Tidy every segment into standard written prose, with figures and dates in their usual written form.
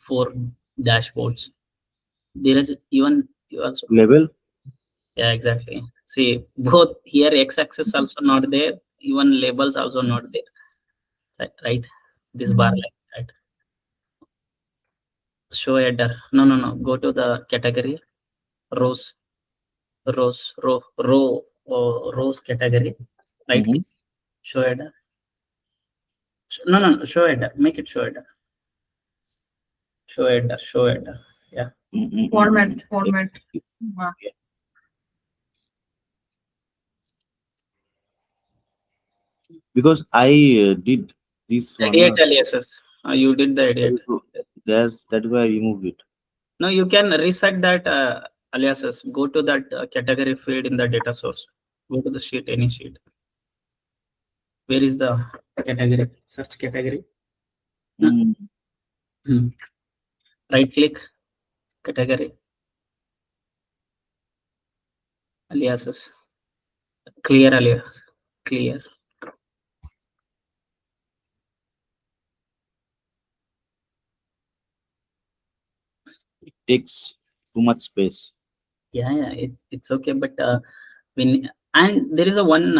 4 dashboards. There is even also Level. yeah, exactly. See, both here x-axis also not there, even labels also not there. Right? This bar like that. Show header. No. Go to the category. Rows. Rows category. Right click. Show header. No. Show header. Make it show header. Show header. Yeah. Format. Because I did this one. Edit aliases. You did the edit. That's why I removed it. No, you can reset that aliases. Go to that category field in the data source. Go to the sheet, any sheet. Where is the category? Search category. Right click, category, aliases, clear alias, clear. It takes too much space. Yeah, it's okay, but when and there is a one.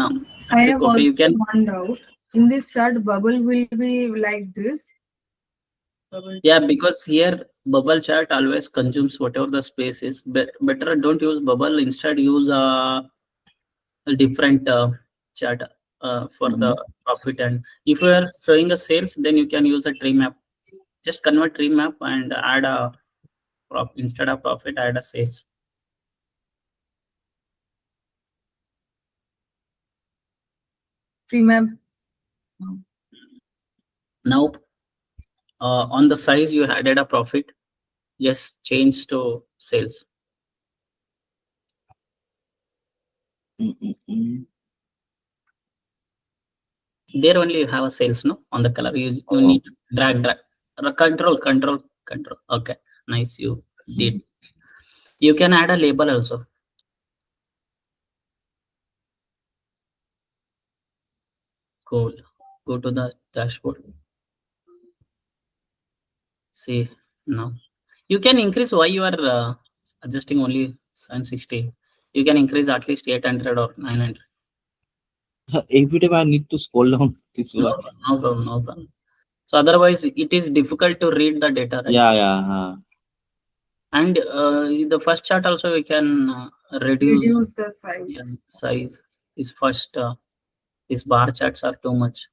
I have okay, you can. one doubt. In this chart, bubble will be like this. Yeah, because here bubble chart always consumes whatever the space is. Better don't use bubble. Instead, use a different chart for the profit. And if you are showing a sales, then you can use a tree map. Just convert tree map and add a instead of profit, add a sales. Tree map. Now on the size you added a profit, just change to sales. There only you have a sales, no? On the color you need to drag control. Okay, nice, you did. You can add a label also. Cool. Go to the dashboard. See now you can increase. Why you are adjusting only 760? You can increase at least 800 or 900. Every time I need to scroll down. No problem. So otherwise it is difficult to read the data, right? Yeah. And the first chart also we can reduce the size. Yeah, size. Is first these bar charts are too much.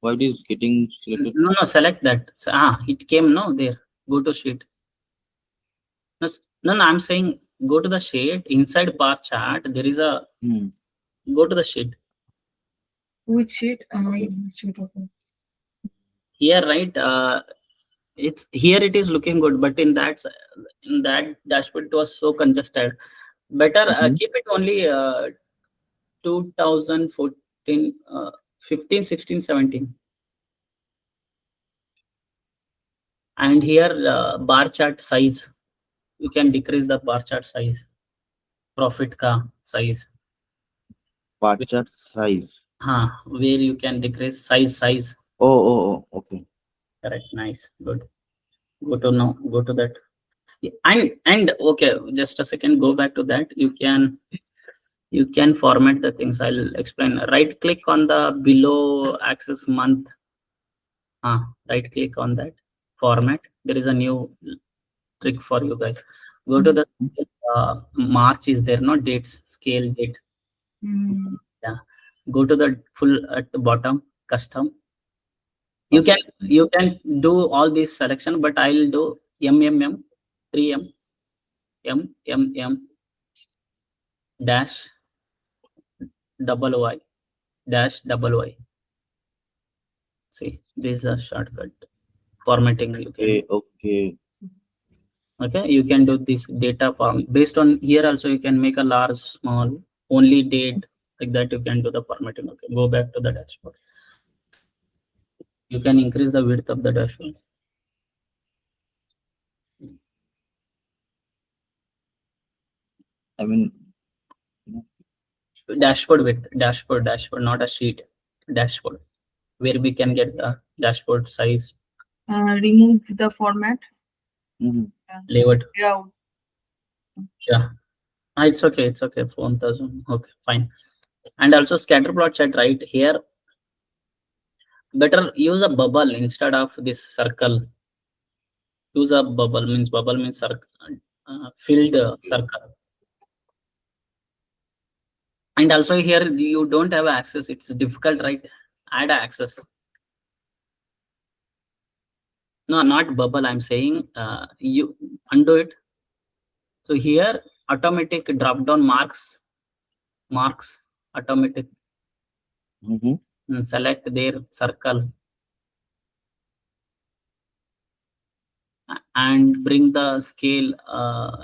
Why it is getting selected? No, select that. It came no there. Go to sheet. No, I'm saying go to the sheet. Inside bar chart there is a go to the sheet. Which sheet? Here, right? It's here. It is looking good, but in that dashboard it was so congested. Better keep it only 2014, 15, 16, 17. And here bar chart size. You can decrease the bar chart size. Profit ka size. Bar chart size. Where you can decrease size. Oh, okay. Correct, nice, good. Go to that. And okay, just a second, go back to that. You can format the things. I'll explain. Right click on the below axis month. Right click on that, format. There is a new trick for you guys. Go to the March is there, no dates, scale date. Yeah, go to the full at the bottom, custom. You can do all these selection, but I'll do MMM 3M MMM dash double Y dash double Y. See, this is a shortcut formatting. You can okay, you can do this data form based on here. Also you can make a large, small, only date, like that. You can do the formatting. Okay, go back to the dashboard. You can increase the width of the dashboard. I mean, dashboard width, dashboard, not a sheet. Dashboard where we can get the dashboard size. Remove the format. Layout. Yeah. Yeah. It's okay. It's okay. 1000. Okay, fine. And also scatter plot chat right here. Better use a bubble instead of this circle. Use a bubble means circle, filled circle. And also here you don't have access. It's difficult, right? Add access. No, not bubble. I'm saying you undo it. So here automatic drop down marks automatic. Select their circle and bring the scale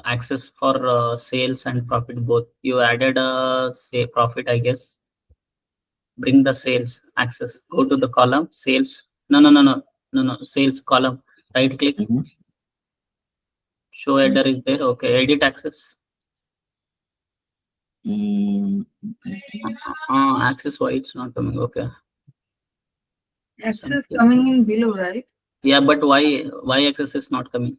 access for sales and profit both. You added say profit, I guess. Bring the sales access. Go to the column sales. No. Sales column. Right click. Show header is there. Okay. Edit access. Access. Why it's not coming? Okay. Access coming in below, right? Yeah, but why access is not coming?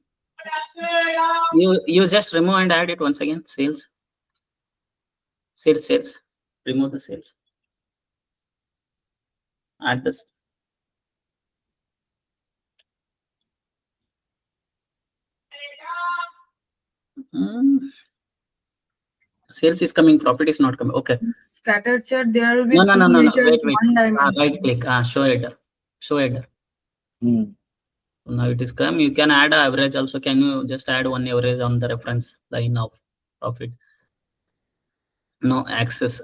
You just remove and add it once again. Sales. Remove the sales. Add this. Sales is coming, profit is not coming. Okay. Scatter chart, there will be No. Wait. one dimension. Right click. Show header. Now it is come. You can add average also. Can you just add one average on the reference line of profit? No, access.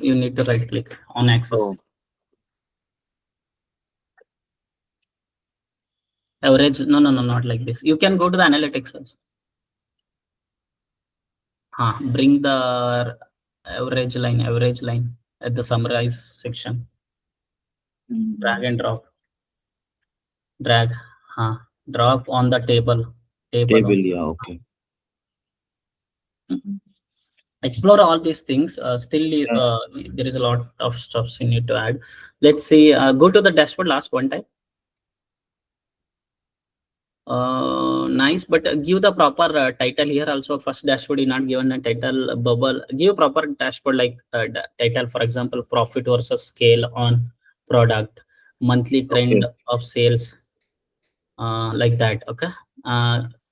You need to right click on access. Average. No, not like this. You can go to the analytics also. Bring the average line at the summarize section. Drag and drop. Drop on the table. Yeah, okay. Explore all these things. Still, there is a lot of stuff you need to add. Let's see. Go to the dashboard last one time. Nice, but give the proper title here also. First dashboard is not given a title bubble. Give proper dashboard like title, for example, profit versus scale on product, monthly trend of sales, like that. Okay.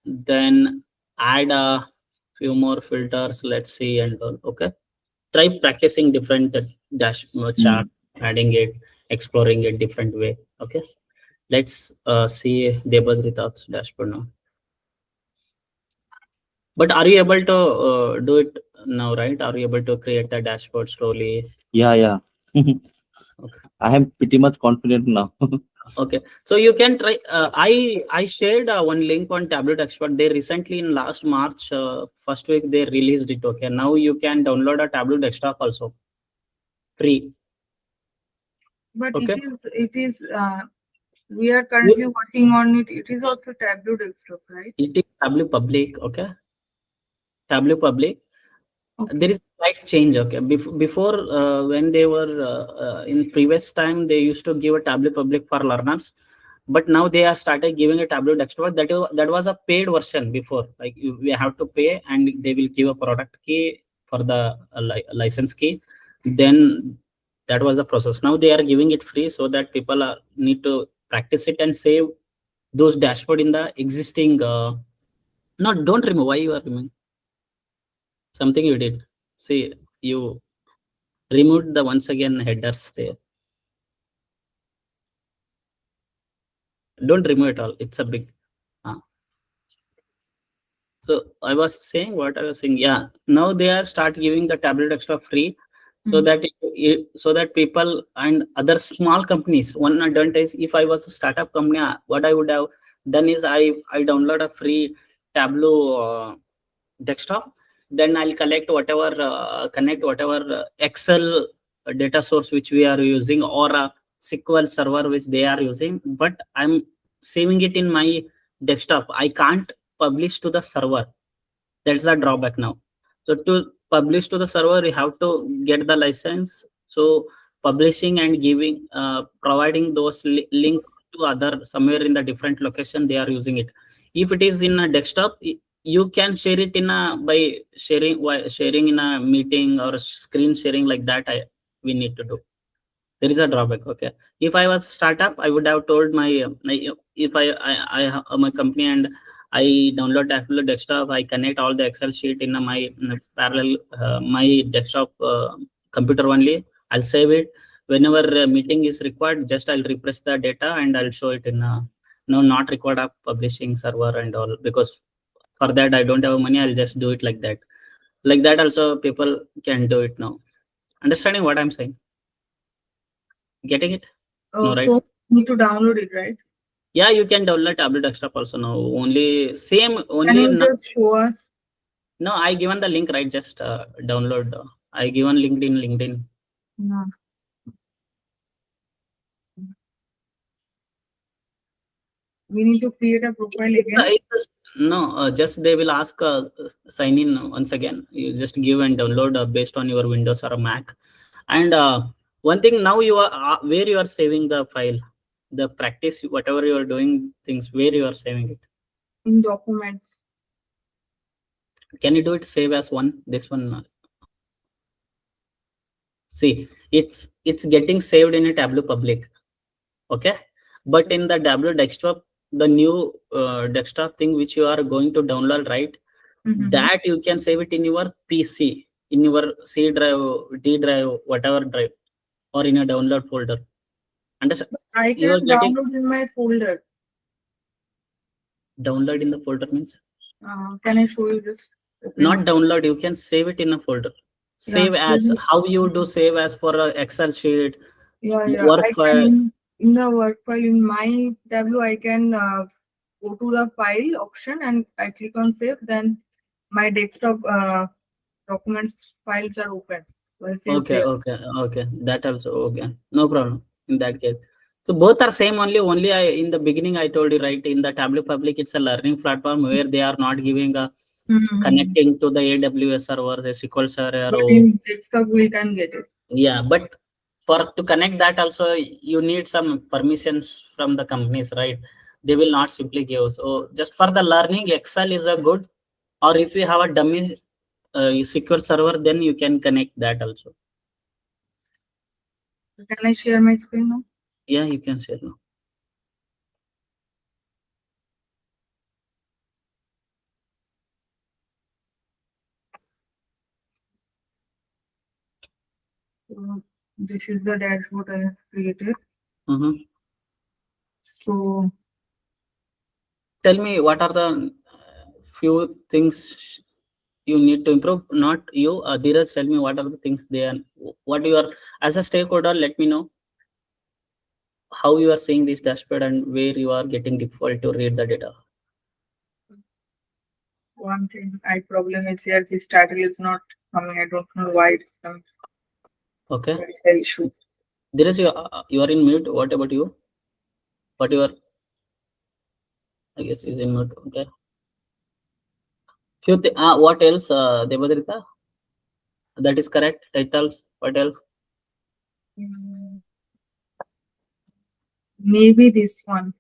Then add a few more filters. Let's see and all. Okay. Try practicing different dashboard chart, adding it, exploring it different way. Okay. Let's see Debasrit's dashboard now. But are you able to do it now, right? Are you able to create a dashboard slowly? Yeah. Okay. I am pretty much confident now. Okay, so you can try. I shared one link on Tableau Desktop. They recently in last March first week they released it. Okay, now you can download a Tableau Desktop also, free. But okay. It is. We are currently working on it. It is also Tableau Desktop, right? It is Tableau Public. Okay, Tableau Public. Okay. There is a slight change. Okay, before when they were in previous time, they used to give a Tableau Public for learners, but now they are started giving a Tableau Desktop. That was a paid version before. Like we have to pay, and they will give a product key for the license key. Then that was the process. Now they are giving it free so that people need to practice it and save those dashboard in the existing. No, don't remove. Why you are removing? Something you did. See, you removed the once again headers there. Don't remove it all. It's a big. So I was saying what I was saying. Yeah, now they are start giving the Tableau Desktop free, so that people and other small companies. One advantage, if I was a startup company, what I would have done is I download a free Tableau Desktop. Then I'll connect whatever Excel data source which we are using, or a SQL server which they are using, but I'm saving it in my desktop. I can't publish to the server. That's a drawback now. So to publish to the server, you have to get the license. So publishing and giving, providing those link to other somewhere in the different location they are using it. If it is in a desktop, you can share it in a by sharing in a meeting or screen sharing like that. We need to do. There is a drawback. Okay, if I was startup, I would have told if I my company and I download Tableau Desktop, I connect all the Excel sheet in my parallel my desktop computer only. I'll save it whenever a meeting is required. Just I'll refresh the data and I'll show it in a no, not required of publishing server and all, because for that I don't have money. I'll just do it like that. Like that also people can do it now. Understanding what I'm saying? Getting it? No, right? So need to download it, right? Yeah, you can download Tableau Desktop also now. Only same, Can only you just show us? no, I given the link, right? Just download. I given LinkedIn. No. We need to create a profile again. No, just they will ask sign in once again. You just give and download based on your Windows or a Mac. And one thing now, you are where you are saving the file, the practice, whatever you are doing things, where you are saving it. In documents. Can you do it save as one? This one. See, it's getting saved in a Tableau public. Okay, but in the Tableau Desktop, the new desktop thing which you are going to download, right? That you can save it in your PC, in your C drive, D drive, whatever drive, or in a download folder. Understand? I can download in my folder. Download in the folder means? Can I show you this? Not download, you can save it in a folder. Save as, how you do save as for a Excel sheet, work file. In the work file in my Tableau, I can go to the file option and I click on save. Then my desktop documents files are open. So okay, that also okay. No problem in that case. So both are same only. Only in the beginning I told you, right? In the Tableau Public, it's a learning platform where they are not giving a connecting to the AWS server, a SQL server. But in desktop we can get it. Yeah, but for to connect that also you need some permissions from the companies, right? They will not simply give. So just for the learning, Excel is a good. Or if you have a dummy SQL server, then you can connect that also. Can I share my screen now? Yeah, you can share now. So this is the dashboard I have created. So tell me, what are the few things you need to improve? Not you, Dheeraj, tell me what are the things there. What you are, as a stakeholder, let me know how you are seeing this dashboard and where you are getting difficult to read the data. One thing problem is here, this title is not coming. I don't know why it's coming. Okay. That is the issue. Dheeraj, you are in mute. What about you? What you are? I guess is in mute. Okay. What else, Debadrita? That is correct. Titles. What else? Maybe this one.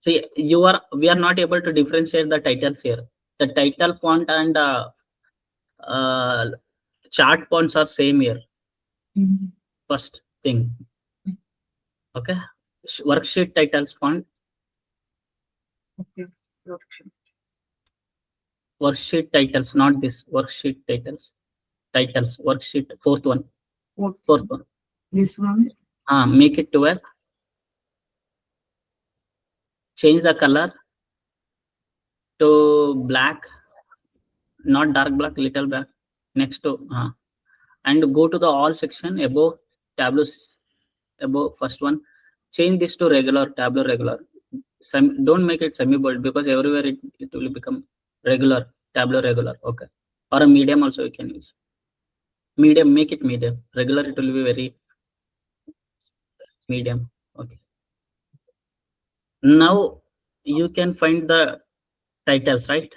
See, we are not able to differentiate the titles here. The title font and chart fonts are same here. First thing. Okay. Worksheet titles font. Okay. Worksheet titles, not this. Worksheet titles. Worksheet. Fourth one. Fourth one. This one. Make it 12. Change the color to black, not dark black, little black. Next to and go to the all section above Tableau, above first one. Change this to regular, Tableau regular. Don't make it semi-bold, because everywhere it will become regular, Tableau regular. Okay. Or a medium also you can use. Medium, make it medium. Regular, it will be very medium. Okay. Now you can find the titles, right?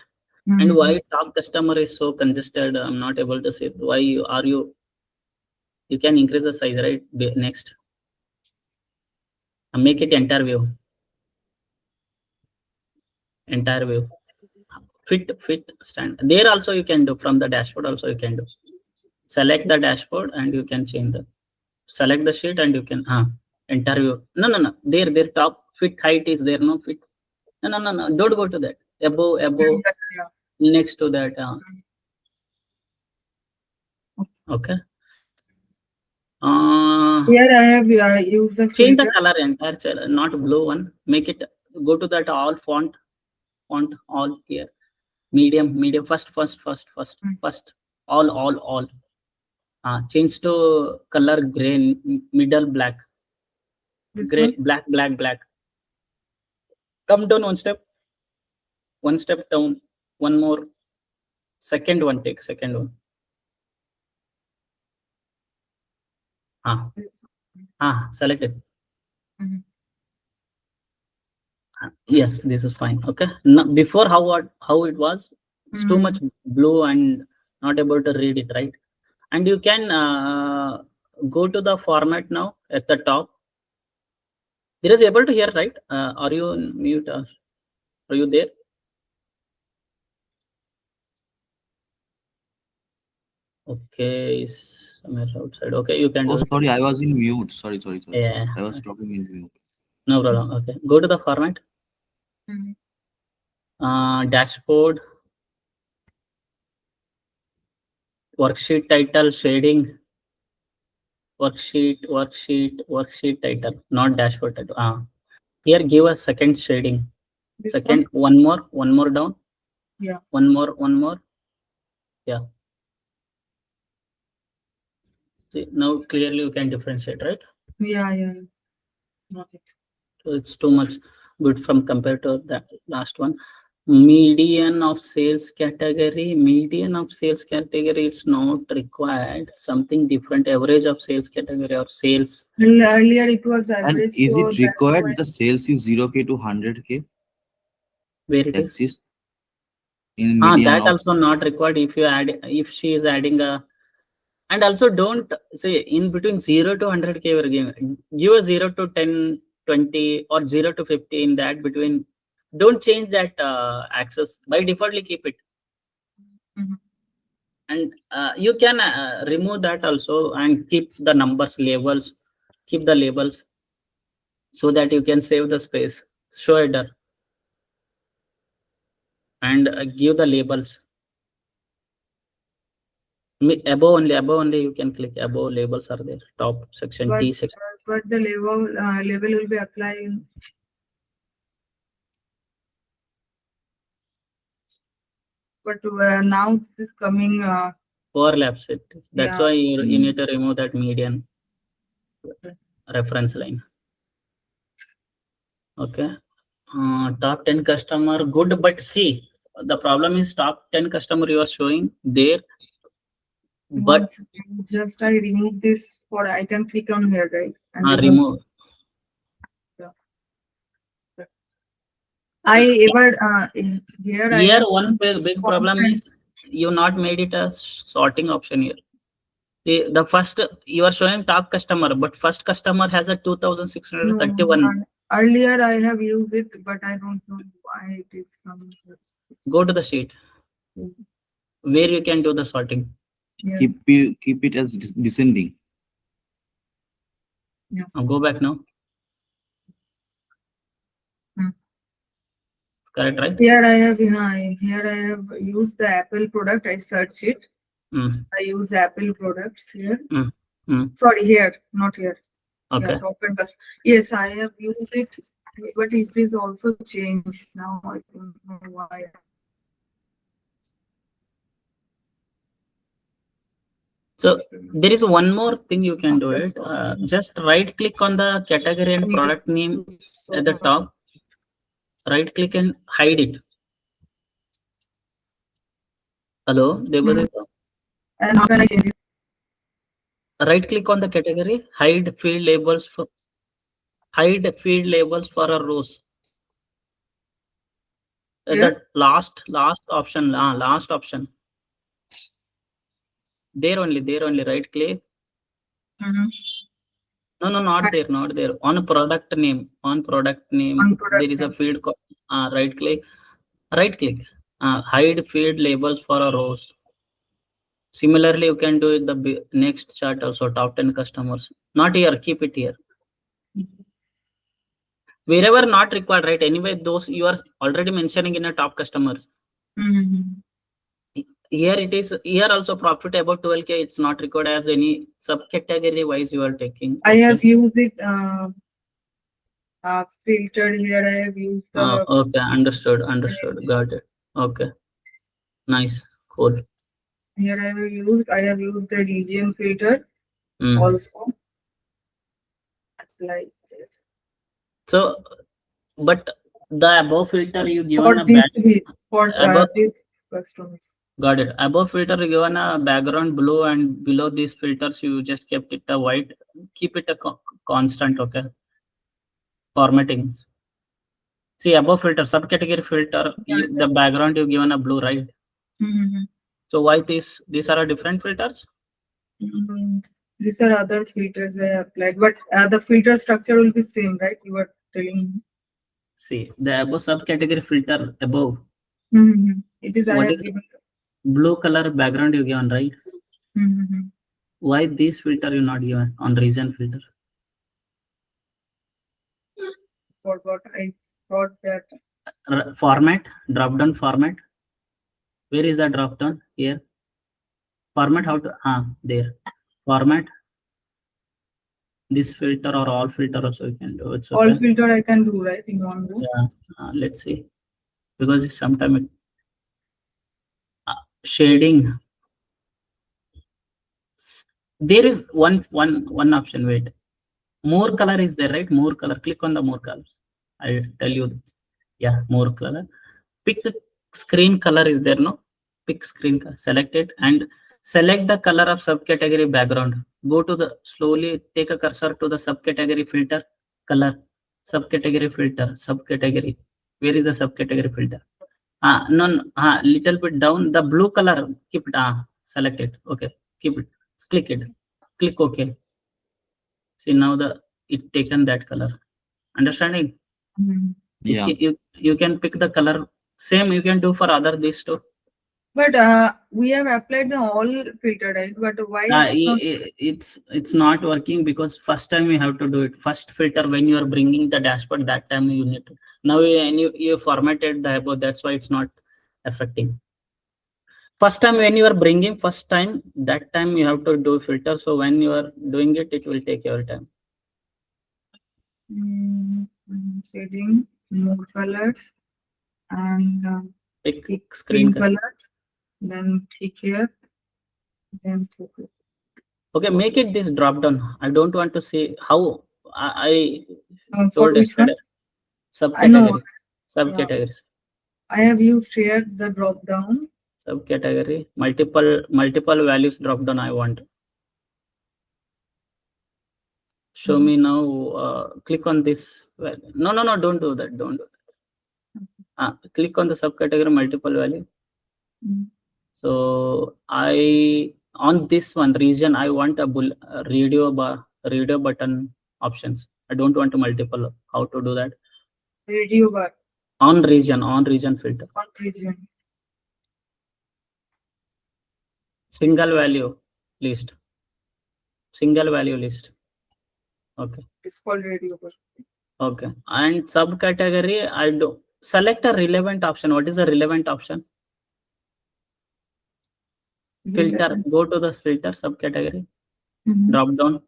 And why top customer is so congested? I'm not able to see. Why are you You can increase the size, right? Next, make it entire view. Entire view. Fit stand. There also you can do, from the dashboard also you can do. Select the dashboard and you can change the. Select the sheet and you can entire view. No. There top fit height is there. No fit. No. Don't go to that. Above. Yeah. Next to that. Okay. Here I have used the Change the filter. color entire, not blue one. Make it, go to that all font all here. Medium first. All. Change to color gray, middle black. This Gray, one? black. Come down one step down. One more. Second one, take second one. Select it. Mhm. Yes, this is fine. Okay. Now, before how it was, it's too much blue and not able to read it, right? And you can go to the format now at the top. There is able to hear, right? Are you on mute? Are you there? Okay, somewhere outside. Okay, you can do it. Sorry, I was in mute. Sorry. Yeah. I was talking in mute. No problem. Okay, go to the format. Dashboard. Worksheet title, shading. Worksheet title, not dashboard title. Here give us second shading. Second, one more down. Yeah. One more. Yeah. See, now clearly you can differentiate, right? Yeah. Not it. So it's too much good from compared to that last one. Median of sales category. It's not required. Something different. Average of sales category or sales. Earlier it was And average. is so it that's required why- the sales is 0K to 100K? Where it is? Exists in median That of also not required if she is adding a. And also don't say in between 0 to 100K we're giving. Give a 0 to 10, 20 or 0 to 50 in that between. Don't change that access. By defaultly keep it. And you can remove that also and keep the numbers labels. Keep the labels so that you can save the space. Show header. And give the labels. Above only you can click. Above labels are there. Top section, T section. But the level will be applied. But now this is coming. Overlaps it. That's Yeah. why you need to remove that median reference line. Okay. Top 10 customer, good, but see, the problem is top 10 customer you are showing there. But just I remove this for I can click on here, right? And remove. Here one big problem is you not made it a sorting option here. The first you are showing top customer, but first customer has a 2631. No, earlier I have used it, but I don't know why it is coming. Go to the sheet where you can do the sorting. Yeah. Keep it as descending. Yeah. Now go back now. Correct, right? Here I have used the Apple product. I search it. I use Apple products here. Sorry, here, not here. Okay. Yeah, yes, I have used it, but it is also changed now. I don't know why. So there is one more thing you can do it. Just right click on the category and product name at the top. Right click and hide it. Hello, Devadeva. And how can I change it? Right click on the category, hide field labels for a rows. The last option, last option. There only right click No, not there, not there. On product name, On product there is a name. field called right click, hide field labels for a rows. Similarly, you can do it the next chart also, top 10 customers. Not here, keep it here. Wherever not required, right? Anyway, those you are already mentioning in a top customers. Here it is, here also profit about 12K, it's not required as any subcategory wise you are taking. I have used it filtered here. I have used the Okay, understood, got it. Okay, nice, cool. here I have used the region filter Mm. also. Like this. So, but the above filter you given For a these customers. got it. Above filter you given a background blue, and below these filters you just kept it a white. Keep it a constant, okay? Formattings. See, above filter, subcategory filter, the background you given a blue, right? So why these are a different filters? These are other filters I applied, but the filter structure will be same, right? You were telling me. See, the above subcategory filter above. It is What is blue color background you given, right? Why this filter you not given on region filter? For what I thought that Format, drop down format. Where is the drop down? Here. Format, how to there. Format. This filter or all filter also you can do. It's okay. All filter I can do, right? In one go. Yeah. Let's see. Because sometimes shading. There is one option. Wait. More color is there, right? More color. Click on the more colors. I'll tell you. Yeah, more color. Pick the screen color is there, no? Pick screen color. Select it and select the color of subcategory background. Go to the slowly take a cursor to the subcategory filter color. Subcategory filter. Subcategory. Where is the subcategory filter? Little bit down. The blue color. Keep it. Select it. Okay. Keep it. Click it. Click OK. See now it taken that color. Understanding? Yeah. You can pick the color. Same you can do for other these too. But we have applied the all filter, right? But why it's not working? Because first time you have to do it. First filter when you are bringing the dashboard, that time you need to. Now you formatted the above, that's why it's not affecting. First time when you are bringing that time you have to do filter. So when you are doing it, it will take your time. Shading, more colors, and pick screen color, then click here, then focus. Okay, make it this drop down. I don't want to see how I told yesterday. Subcategories. I have used here the drop down. Subcategory, multiple values drop down I want. Show me now. Click on this. No, don't do that. Don't do that. Click on the subcategory multiple value. So on this one region, I want a radio button options. I don't want to multiple. How to do that? Radio bar. On region filter. On region. Single value list. Okay. It's called radio bar. Okay. And subcategory, I do select a relevant option. What is the relevant option? Filter. Go to the filter subcategory. Drop down.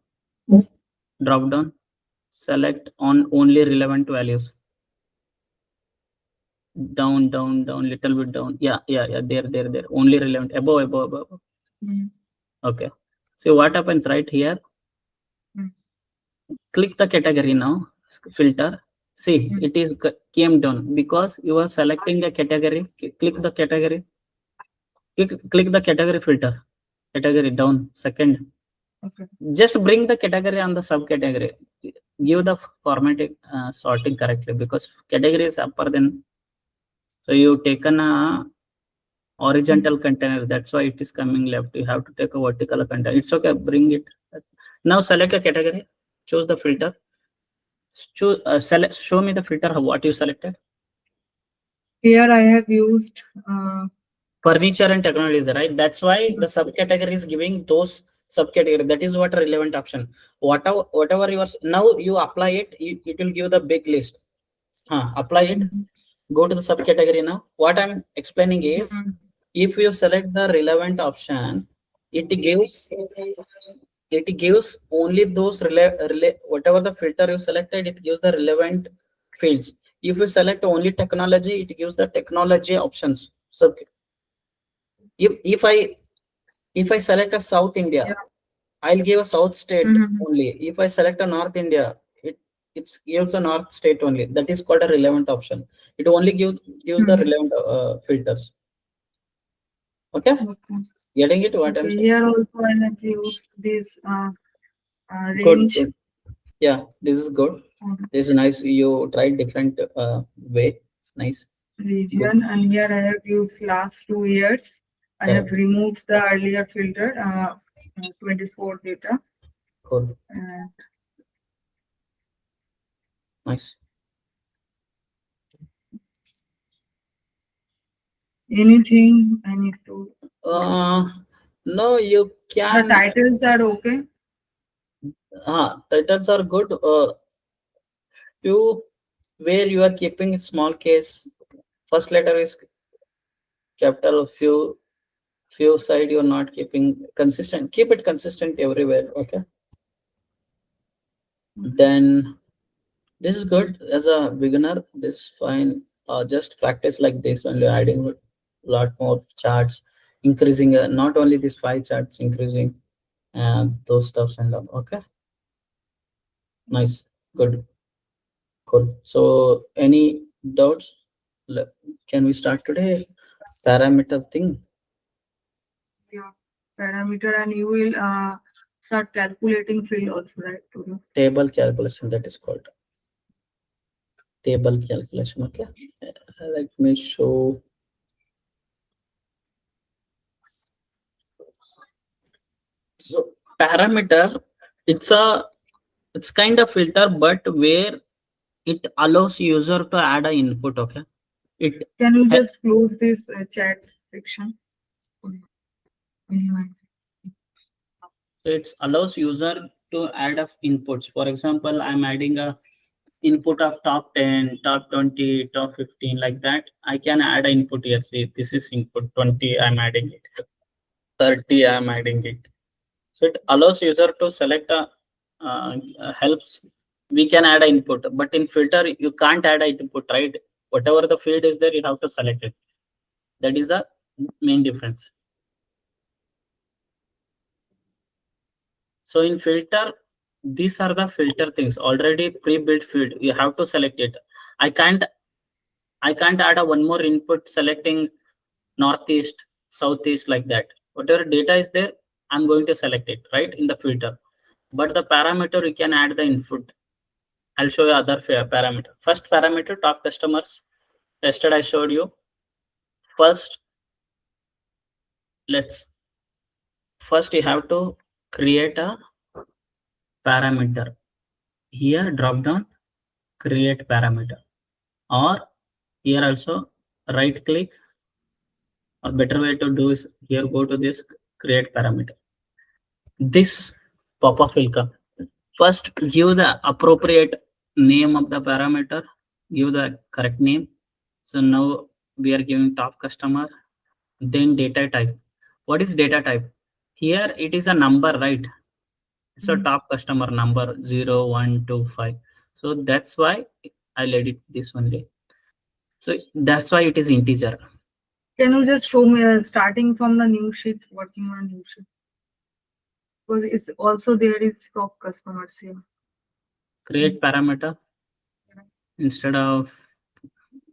Select on only relevant values. Down, little bit down. Yeah. There. Only relevant. Above. Okay. So what happens right here? Click the category now. Filter. See, it is came down because you are selecting a category. Click the category. Click the category filter. Category down. Second. Okay. Just bring the category on the subcategory. Give the formatting sorting correctly because category is upper than. So you taken a horizontal container. That's why it is coming left. You have to take a vertical container. It's okay. Bring it. Now select a category, choose the filter. Choose, show me the filter of what you selected. Here I have used Furniture and technology, right? That's why the subcategory is giving those subcategory. That is what a relevant option. Whatever yours now you apply it, it will give the big list. Apply it. Go to the subcategory now. What I'm explaining is, if you select the relevant option, it gives only those whatever the filter you selected, it gives the relevant fields. If you select only technology, it gives the technology options. So if I select a South India, Yeah. I'll give a South state Mhm. only. If I select a North India, it gives a North state only. That is called a relevant option. It only gives the relevant filters. Okay, Okay. getting it? What I'm Okay. saying? Here also I have used this Good, range good. Yeah, this is good. This is nice. You tried different way. Nice. region, and here I have used last 2 years. I have Correct. removed the earlier filter, 24 data. Cool. And Nice. anything I need to. No, you The can. titles are okay. Titles are good. You where you are keeping small case. First letter is capital. Few side you're not keeping consistent. Keep it consistent everywhere. Okay. Then this is good as a beginner. This is fine. Just practice like this when you're adding a lot more charts, increasing not only these 5 charts, increasing those stuffs and all. Okay, nice, good, cool. So any doubts? Le- Can we start today? Parameter thing, Yeah. Parameter, and you will start calculating field also, right? To table calculation. That is called table calculation. Okay, let me show. So parameter, it's a it's kind of filter, but where it allows user to add a input. Okay, it Can you he- just close this chat section? Minimize. so it allows user to add of inputs. For example, I'm adding a input of top 10, top 20, top 15, like that. I can add an input here. See, this is input 20. I'm adding it. 30. I'm adding it. So it allows user to select a helps. We can add an input, but in filter you can't add an input, right? Whatever the field is there, you have to select it. That is the main difference. So in filter, these are the filter things already pre-built field. You have to select it. I can't I can't add a one more input selecting northeast, southeast, like that. Whatever data is there, I'm going to select it right in the filter. But the parameter you can add the input. I'll show you other parameter. First parameter, top customers. Tested I showed you. First, let's first you have to create a parameter. Here drop down, create parameter. Or here also right click, or better way to do is here go to this create parameter. This pop-up will come. First give the appropriate name of the parameter, give the correct name. So now we are giving top customer, then data type. What is data type? Here it is a number, right? So top customer number 0125. So that's why I'll edit this only. So that's why it is integer. Can you just show me starting from the new sheet, working on a new sheet? Because it's also there is top customers here. Create parameter instead of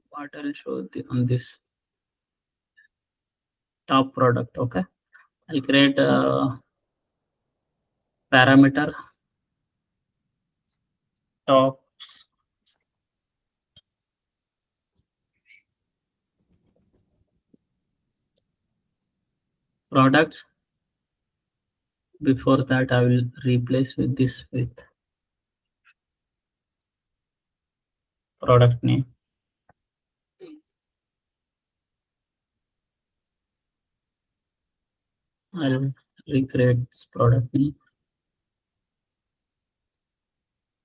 what I'll show on this top product. Okay, I'll create a parameter tops products, before that I will replace with this with product name. I'll recreate this product name.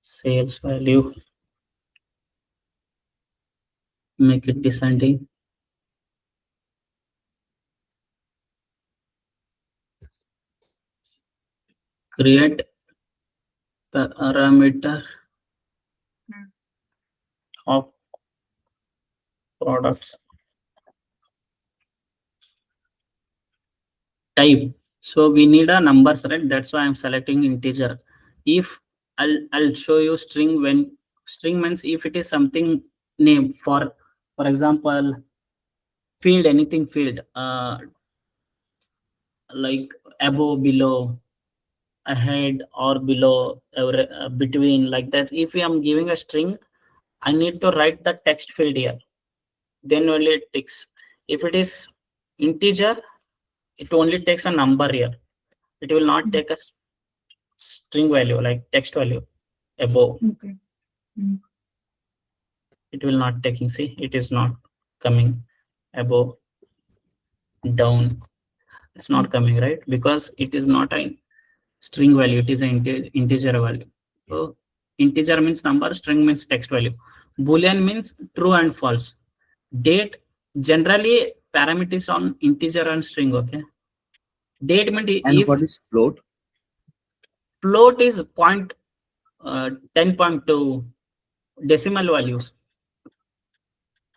Sales value, make it descending. Create parameter of products type. So we need a numbers, right? That's why I'm selecting integer. If I'll show you string, when string means if it is something name, for example field, anything field, like above, below, ahead, or below, between, like that. If I am giving a string, I need to write the text field here, then only it takes. If it is integer, it only takes a number here. It will not take a string value like text value above. Okay. It will not taking. See, it is not coming above, down. It's not coming, right? Because it is not a string value. It is an integer value. So integer means number, string means text value. Boolean means true and false. Date, generally parameters on integer and string. Okay. Date means And if what is float? float is 10.2 decimal values.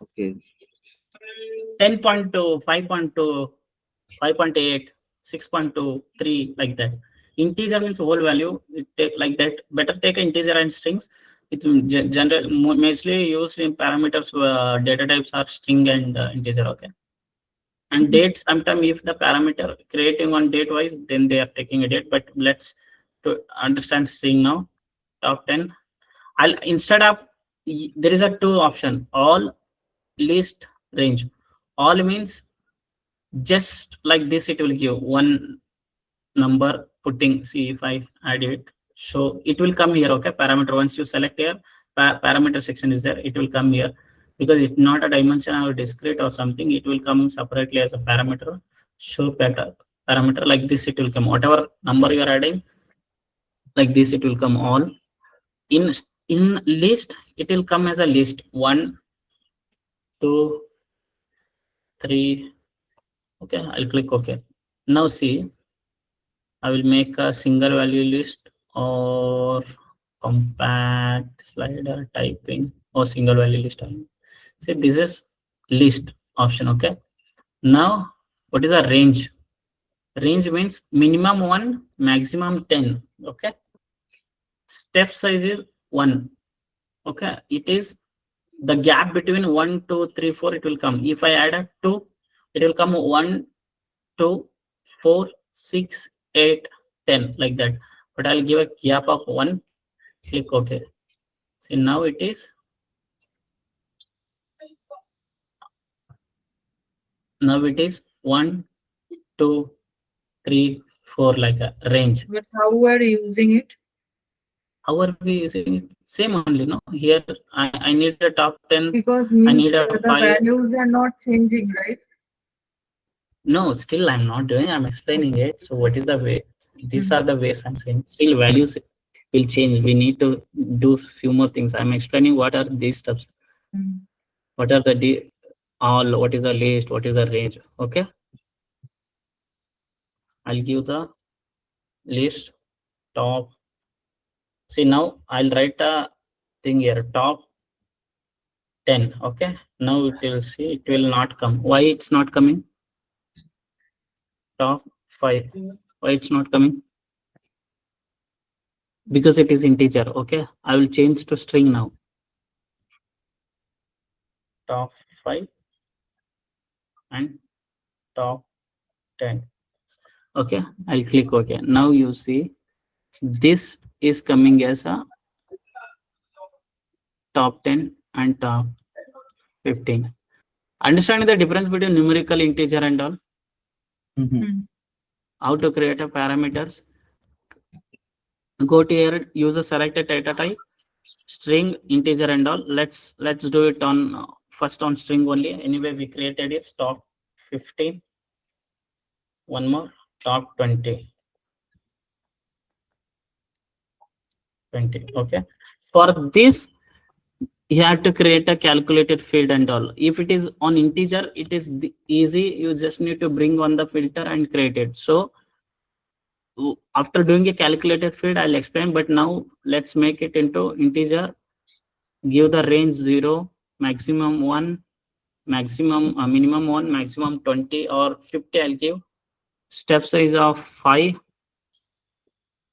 Okay. 10.2, 5.2, 5.8, 6.2, 3, like that. Integer means whole value. It take like that. Better take integer and strings. It's general, mostly used in parameters. Data types are string and integer. Okay. And date, sometimes if the parameter creating on date wise, then they are taking a date. But let's to understand string now. Top 10. I'll instead of, there is a two option, all, list, range. All means just like this, it will give one number putting. See, if I add it, so it will come here. Okay, parameter, once you select here, parameter section is there, it will come here, because it's not a dimension or discrete or something. It will come separately as a parameter. Show parameter, like this, it will come whatever number you are adding, like this it will come all. In list, it will come as a list, 1, 2, 3. Okay, I'll click OK. Now see, I will make a single value list or compact slider typing or single value list. See, this is list option. Okay. Now, what is a range? Range means minimum 1, maximum 10. Okay. Step size is 1. Okay. It is the gap between 1, 2, 3, 4. It will come. If I add a 2, it will come 1, 2, 4, 6, 8, 10, like that. But I'll give a gap of 1. Click OK. See, now it is. Now it is 1, 2, 3, 4, like a range. But how are you using it? How are we using it? Same only, no? Here I need a top 10. Because I need a the 5. values are not changing, right? No, still I'm not doing. I'm explaining it. So what is the way? These are the ways I'm saying. Still values will change. We need to do few more things. I'm explaining what are these steps. What are the all? What is the list? What is the range? Okay. I'll give the list top. See, now I'll write a thing here, top 10. Okay. Now it will see, it will not come. Why it's not coming? Top 5. Why it's not coming? Because it is integer. Okay. I will change to string now. Top 5 and top 10. Okay. I'll click OK. Now you see this is coming as a top 10 and top 15. Understanding the difference between numerical, integer and all? How to create a parameters? Go to here, use the selected data type, string, integer and all. Let's do it on first on string only. Anyway, we created it top 15. One more, top 20. Okay. For this, you have to create a calculated field and all. If it is on integer, it is easy. You just need to bring on the filter and create it. So after doing a calculated field, I'll explain, but now let's make it into integer. Give the range 0, maximum 1, maximum minimum 1, maximum 20 or 50. I'll give step size of 5.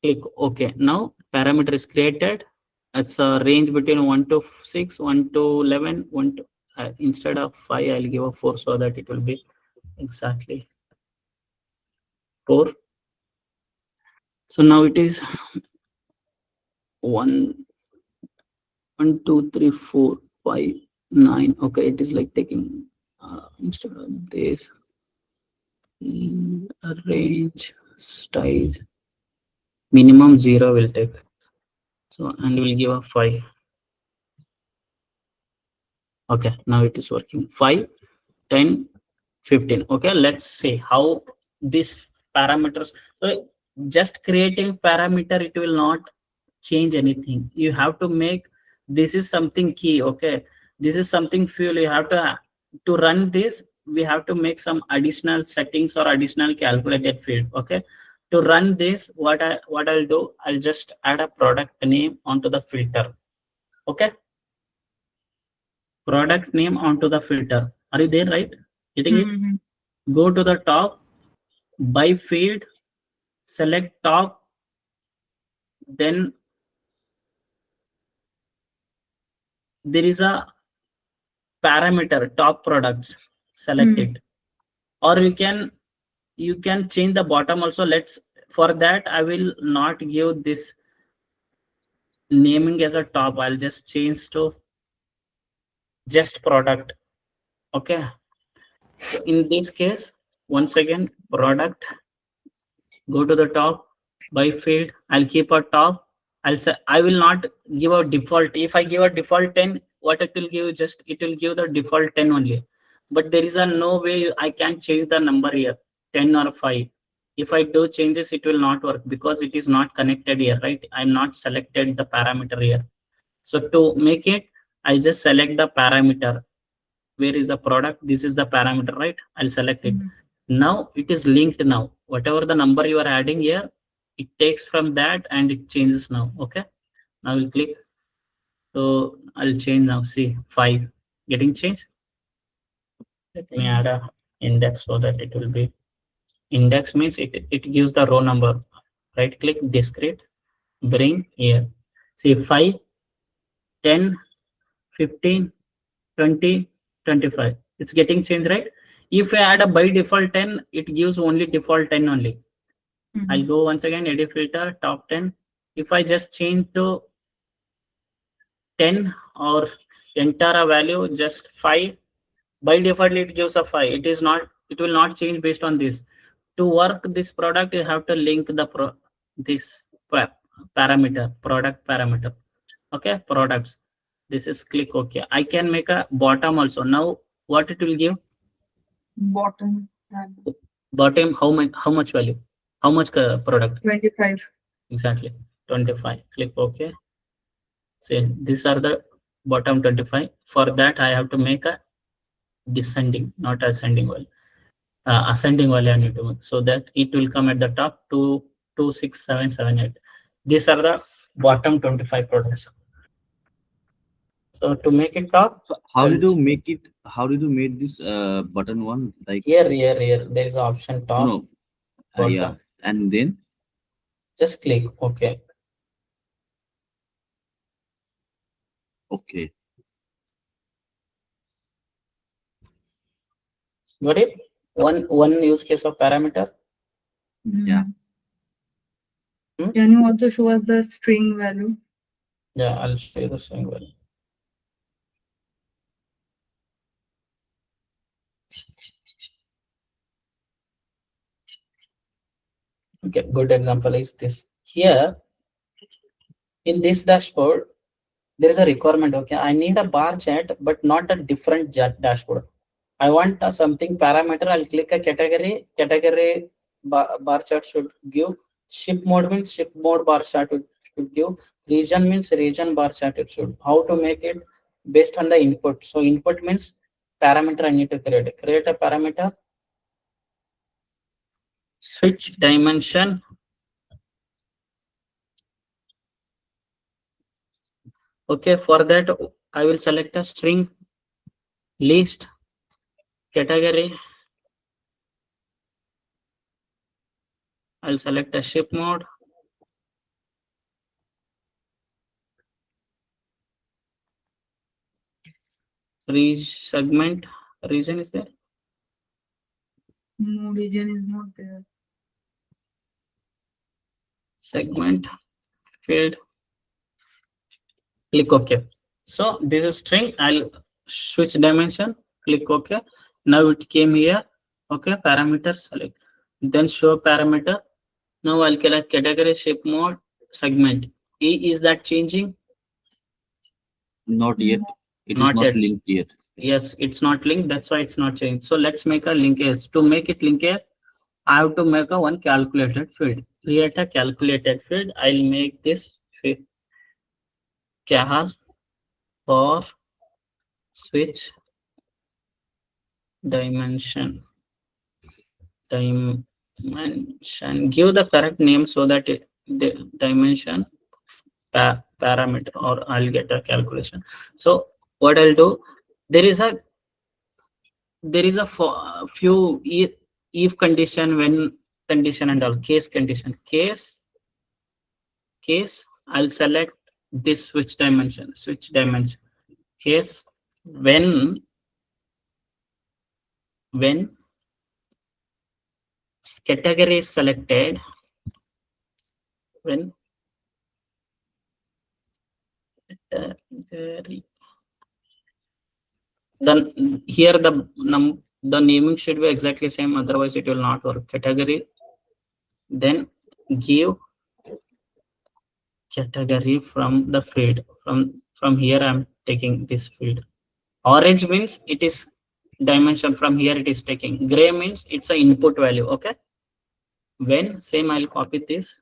Click OK. Now parameter is created. It's a range between 1 to 6, 1 to 11, 1 to instead of 5, I'll give a 4 so that it will be exactly 4. So now it is 1, 2, 3, 4, 5, 9. Okay, it is like taking instead of this range style minimum 0 will take. So and we'll give a 5. Okay, now it is working. 5, 10, 15. Okay, let's see how this parameters. So just creating parameter, it will not change anything. You have to make this is something key. Okay, this is something fuel. You have to run this. We have to make some additional settings or additional calculated field. Okay, to run this, what I'll do, I'll just add a product name onto the filter. Okay, product name onto the filter. Are you there? Right? Getting it? Go to the top, by field, select top, then there is a parameter top products, select it, or you can change the bottom also. Let's for that I will not give this naming as a top. I'll just change to just product. Okay, so in this case, once again, product, go to the top, by field, I'll keep a top. I'll say I will not give a default. If I give a default 10, what it will give, just it will give the default 10 only. But there is a no way I can change the number here, 10 or 5. If I do changes, it will not work because it is not connected here, right? I'm not selected the parameter here. So to make it, I just select the parameter. Where is the product? This is the parameter, right? I'll select it. Now it is linked now. Whatever the number you are adding here, it takes from that and it changes now. Okay. Now we'll click. So I'll change now. See 5 getting changed. Let me add a index so that it will be index means it gives the row number. Right click discrete, bring here. See 5, 10, 15, 20, 25. It's getting changed, right? If I add a by default 10, it gives only default 10 only. I'll go once again, edit filter, top 10. If I just change to 10 or enter a value just 5, by default it gives a 5. It will not change based on this. To work this product, you have to link the this parameter, product parameter. Okay, products. This is click OK. I can make a bottom also. Now what it will give? Bottom. Bottom, how much value? How much product? 25. Exactly, 25. Click OK. See, these are the bottom 25. For that, I have to make a descending, not ascending value. Ascending value I need to make so that it will come at the top 2, 2, 6, 7, 7, 8. These are the bottom 25 products. So to make it top, so how did you make it? How did you make this button one? Like here, there is an option top. No, yeah, and then just click OK. Okay. Got it? One use case of parameter. Yeah. Can you also show us the string value? Yeah, I'll show you the string value. Okay, good example is this. Here, in this dashboard, there is a requirement. Okay, I need a bar chart, but not a different dashboard. I want something parameter. I'll click a category. Category bar chart should give. Ship mode means ship mode bar chart should give. Region means region bar chart it should. How to make it based on the input. So input means parameter I need to create. Create a parameter. Switch dimension. Okay, for that I will select a string, list, category. I'll select a ship mode. Segment. Region is there? No, region is not there. Segment, field. Click OK. So this is string. I'll switch dimension. Click OK. Now it came here. Okay, parameter select. Then show parameter. Now I'll select category, shape mode, segment. Is that changing? Not yet. It is Not not yet. linked yet. Yes, it's not linked. That's why it's not changed. So let's make a link here. To make it link here, I have to make a one calculated field. Create a calculated field. I'll make this cal for switch dimension. Give the correct name so that the dimension parameter, or I'll get a calculation. So what I'll do, there is a few if condition, when condition, and all case condition. Case I'll select this switch dimension. Case when category is selected, when category, then here the naming should be exactly same, otherwise it will not work. Category, then give category from the field. From here I'm taking this field. Orange means it is dimension, from here it is taking. Gray means it's an input value. Okay, when same I'll copy this.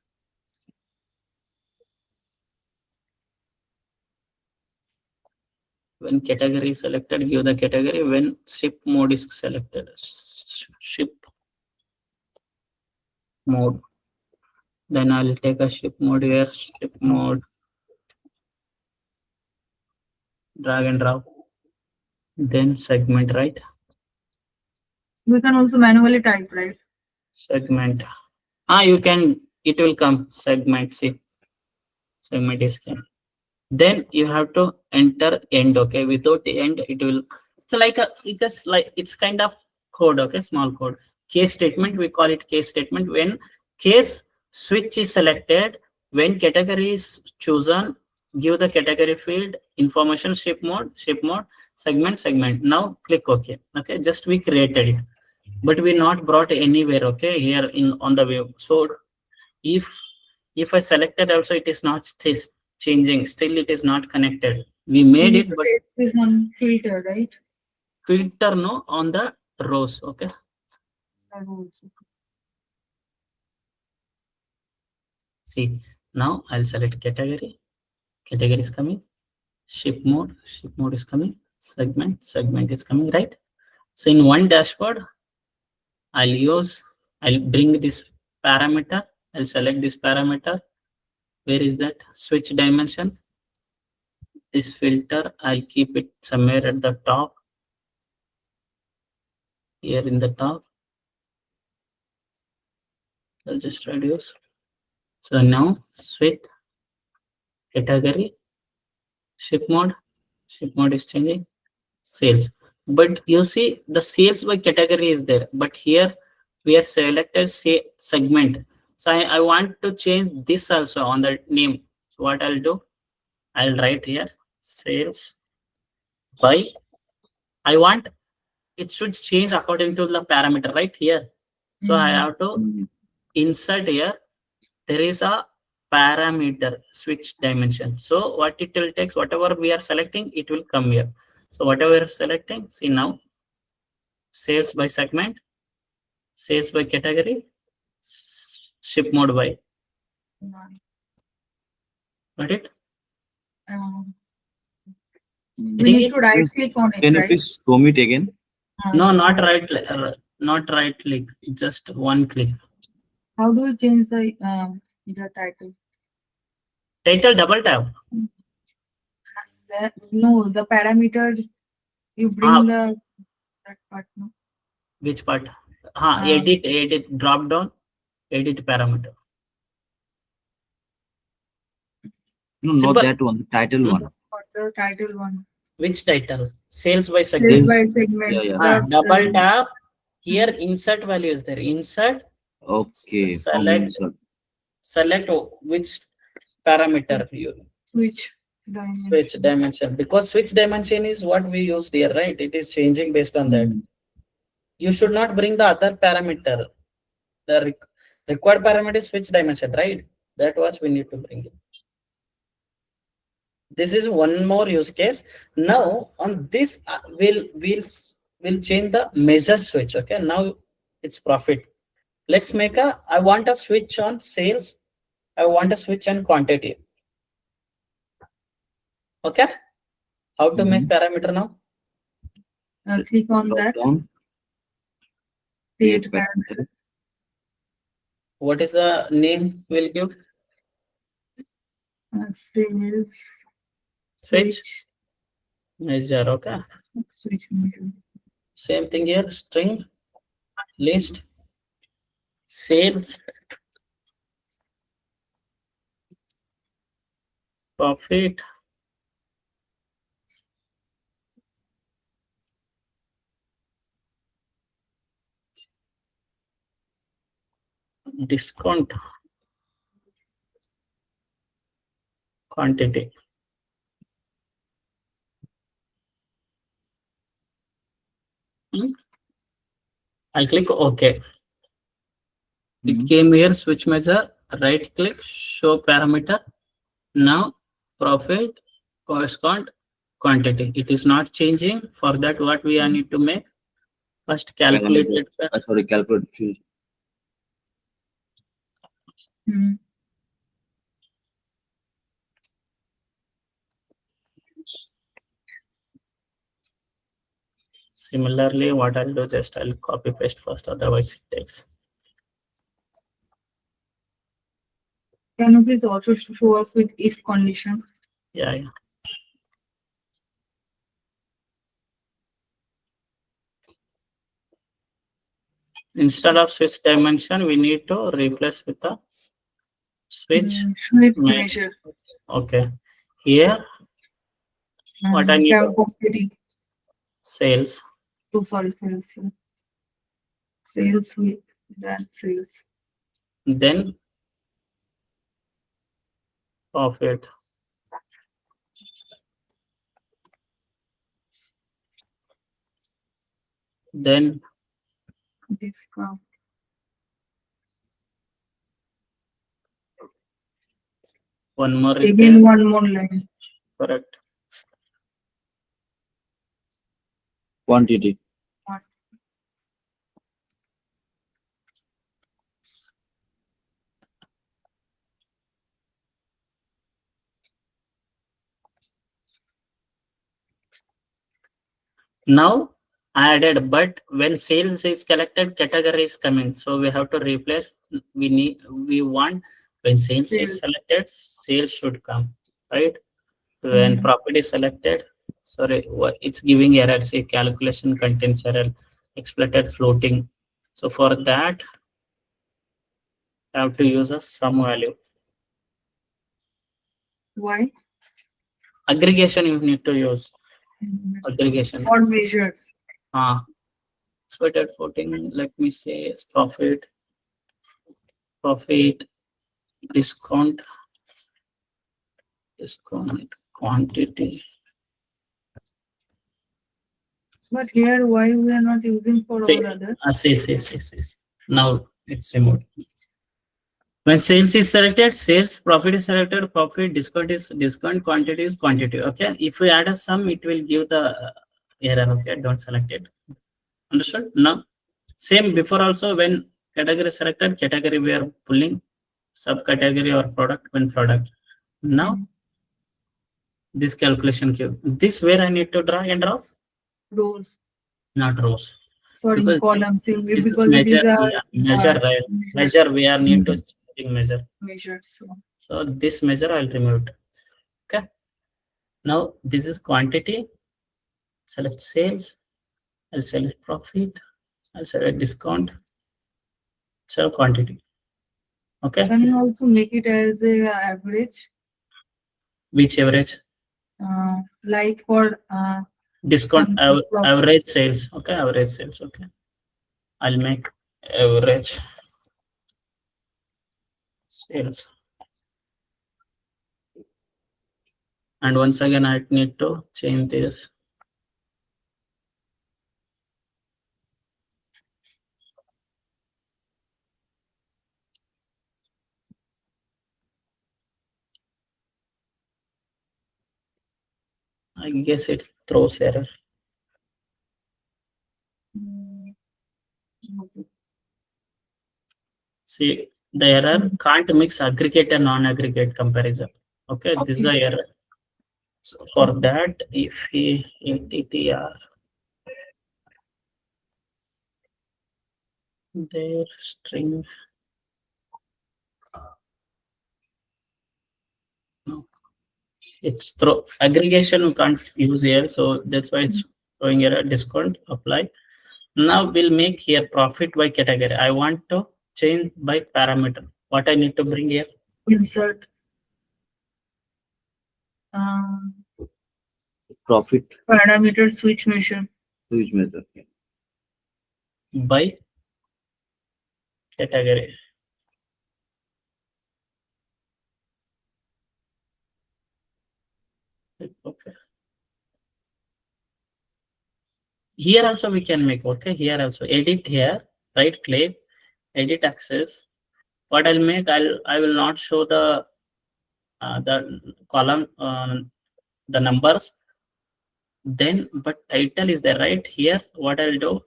When category is selected, give the category. When ship mode is selected, ship mode, then I'll take a ship mode here. Ship mode, drag and drop, then segment, right? We can also manually type, right? Segment. You can, it will come segment. See, segment is come. Then you have to enter end. Okay, without the end it will, it's like it's kind of code. Okay, small code. Case statement, we call it case statement. When case switch is selected, when category is chosen, give the category field information, ship mode, segment. Now click OK. Okay, just we created it, but we not brought anywhere. Okay, here in on the view. So if I selected also, it is not changing. Still it is not connected. We made it, but it is on filter, right? Filter no on the rows. Okay, see, now I'll select category is coming, ship mode is coming, segment is coming, right? So in one dashboard I'll bring this parameter. I'll select this parameter. Where is that? Switch dimension. This filter, I'll keep it somewhere at the top. Here in the top. I'll just reduce. So now switch category, ship mode is changing, sales. But you see the sales by category is there, but here we are selected say segment. So I want to change this also on the name. So what I'll do, I'll write here sales by, I want it should change according to the parameter right here. So I have to insert here. There is a parameter switch dimension. So what it will take, whatever we are selecting, it will come here. So whatever we are selecting, see now, sales by segment, sales by category, ship mode by. Got it? We need to right click on it, Can you right? please show me it again? No, not right click, just one click. How do you change the title? Title double tap. No, the parameters. You bring that part. No? Which part? Edit drop down, edit parameter. No, Simple. not that one, the title one. Or the title one. Which title? Sales by segment. Sales by segment. Yeah. Double tap. Here insert value is there. Insert. Okay. Select which parameter you. Switch dimension. Because switch dimension is what we used here, right? It is changing based on that. You should not bring the other parameter. The required parameter is switch dimension, right? That was we need to bring it. This is one more use case. Now on this we'll change the measure switch. Okay, now it's profit. Let's make I want a switch on sales. I want a switch on quantity. Okay, how to make parameter now? Click on that. Create parameter. What is the name we'll give? Sales switch measure. Okay. Switch measure. Same thing here. String list sales profit discount quantity. I'll click OK. It came here, switch measure, right click, show parameter. Now profit correspond quantity. It is not changing. For that, what we need to make? First calculate it. Calculate field. Similarly, what I'll do, just I'll copy paste first, otherwise it takes. Can you please also show us with if condition? Yeah. Instead of switch dimension, we need to replace with a switch measure. Okay. Here, what I need to sales. Oh, sorry, sales. Sales with that sales. Then profit. Then discount. One more. Again, one more line. Correct. Quantity. Now added, but when sales is collected, category is coming. So we have to replace. We want when sales is selected, sales should come, right? When profit is selected, sorry, it's giving error. Say calculation contains error, exploited floating. So for that, I have to use a sum value. Why? Aggregation you need to use. Aggregation. What measures? Exploited floating. Let me say profit, discount quantity. But here, why we are not using for all others? See. Now it's removed. When sales is selected, sales, profit is selected, profit, discount is discount, quantity is quantity. Okay. If we add a sum, it will give the error. Okay. Don't select it. Understood? Now, same before also, when category is selected, category we are pulling, subcategory or product when product. Now, this calculation cube. This where I need to drag and drop, Rows. not rows. Sorry, Because columns. this Because is measure, these are measure, right? Measure we are need to measure. measured. So this measure I'll remove it. Okay. Now this is quantity. Select sales. I'll select profit. I'll select discount. Select quantity. Okay. Can you also make it as a average? Which average? Like for Discount profit. average sales. Okay, average sales. Okay. I'll make average sales. And once again, I need to change this. I guess it throws error. See, the error can't mix aggregate and non-aggregate comparison. Okay, this is the error. So for that, if we attr their string, no, it's throw aggregation we can't use here, so that's why it's showing error. Discount apply. Now we'll make here profit by category. I want to change by parameter. What I need to bring here? Insert. Profit Parameter switch measure. switch method. By category. Okay. Here also we can make. Okay, here also edit here, right click, edit access. What I'll make, I will not show the column, the numbers. Then, but title is there, right? Here, what I'll do,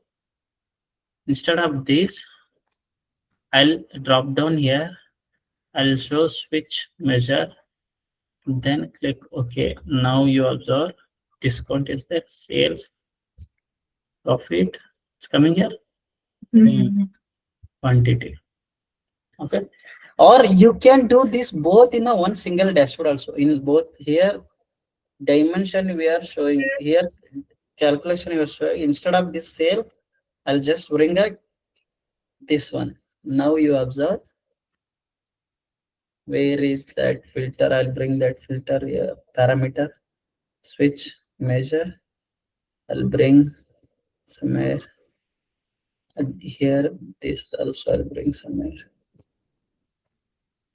instead of this, I'll drop down here. I'll show switch measure. Then click OK. Now you observe discount is there, sales, profit. It's coming here. Quantity. Okay. Or you can do this both in a one single dashboard also. In both here, dimension we are showing here, calculation you are showing. Instead of this sale, I'll just bring a this one. Now you observe. Where is that filter? I'll bring that filter here. Parameter, switch, measure. I'll bring somewhere. And here, this also I'll bring somewhere.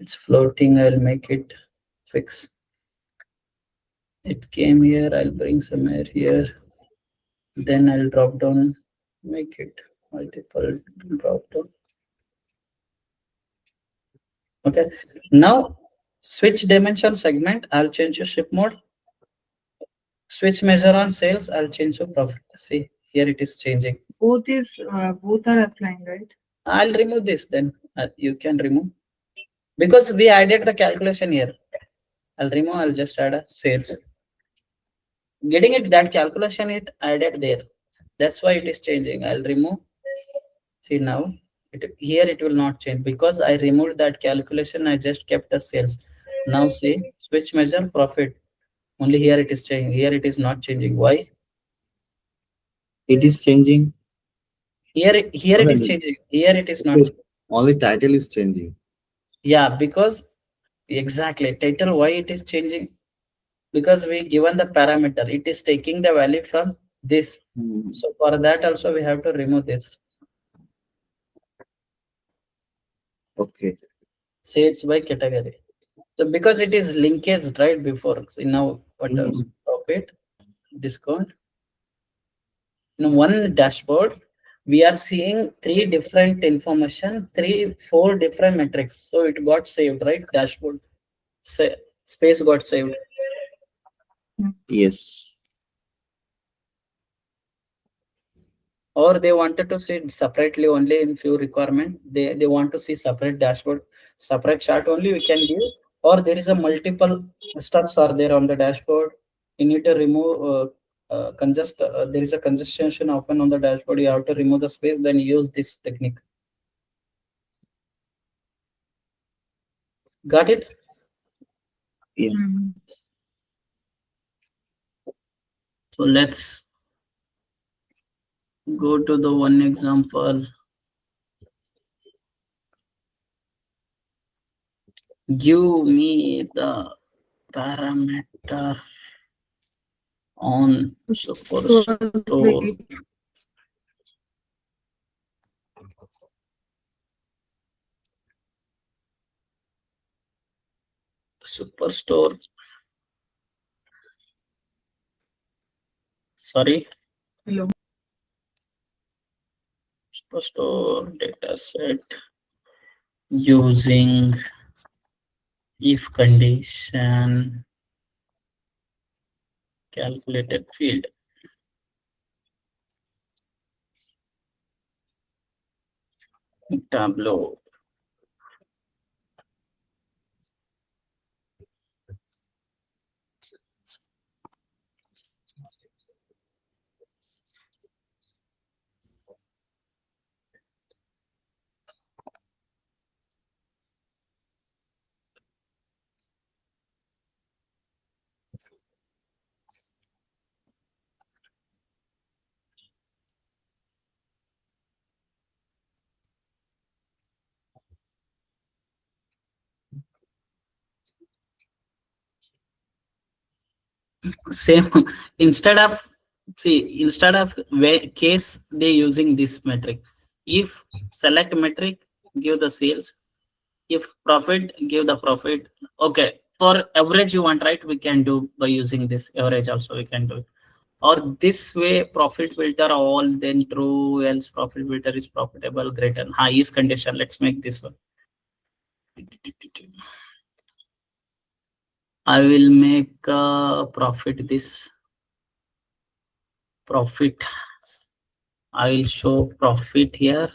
It's floating. I'll make it fix. It came here. I'll bring somewhere here. Then I'll drop down, make it multiple drop down. Okay. Now switch dimension segment. I'll change to ship mode. Switch measure on sales. I'll change to profit. See here it is changing. Both are applying, right? I'll remove this then. You can remove because we added the calculation here. I'll remove. I'll just add a sales. Getting it that calculation it added there. That's why it is changing. I'll remove. See now. Here it will not change because I removed that calculation. I just kept the sales. Now see switch measure profit. Only here it is changing. Here it is not changing. Why? It is changing. Here it is changing. Here it is not. Only title is changing. Yeah, because exactly title. Why it is changing? Because we given the parameter. It is taking the value from this. So for that also we have to remove this. Okay. Sales by category. So because it is linkage right before. So now what else? Profit, discount. In one dashboard, we are seeing three different information, four different metrics. So it got saved, right? Dashboard space got saved. Yes. Or they wanted to see it separately only in few requirement. They want to see separate dashboard, separate chart only we can give. Or there is a multiple steps are there on the dashboard. You need to remove there is a congestion open on the dashboard. You have to remove the space, then use this technique. Got it? Yeah. So let's go to the one example. Give me the parameter on Superstore. Superstore. Sorry. Hello. Superstore dataset using if condition calculated field. Tableau. Same. instead of case, they using this metric. If select metric, give the sales. If profit, give the profit. Okay, for average you want, right? We can do by using this average also, we can do it. Or this way, profit filter all, then true, else profit filter is profitable, greater high is condition. Let's make this one. I will make profit this profit. I will show profit here.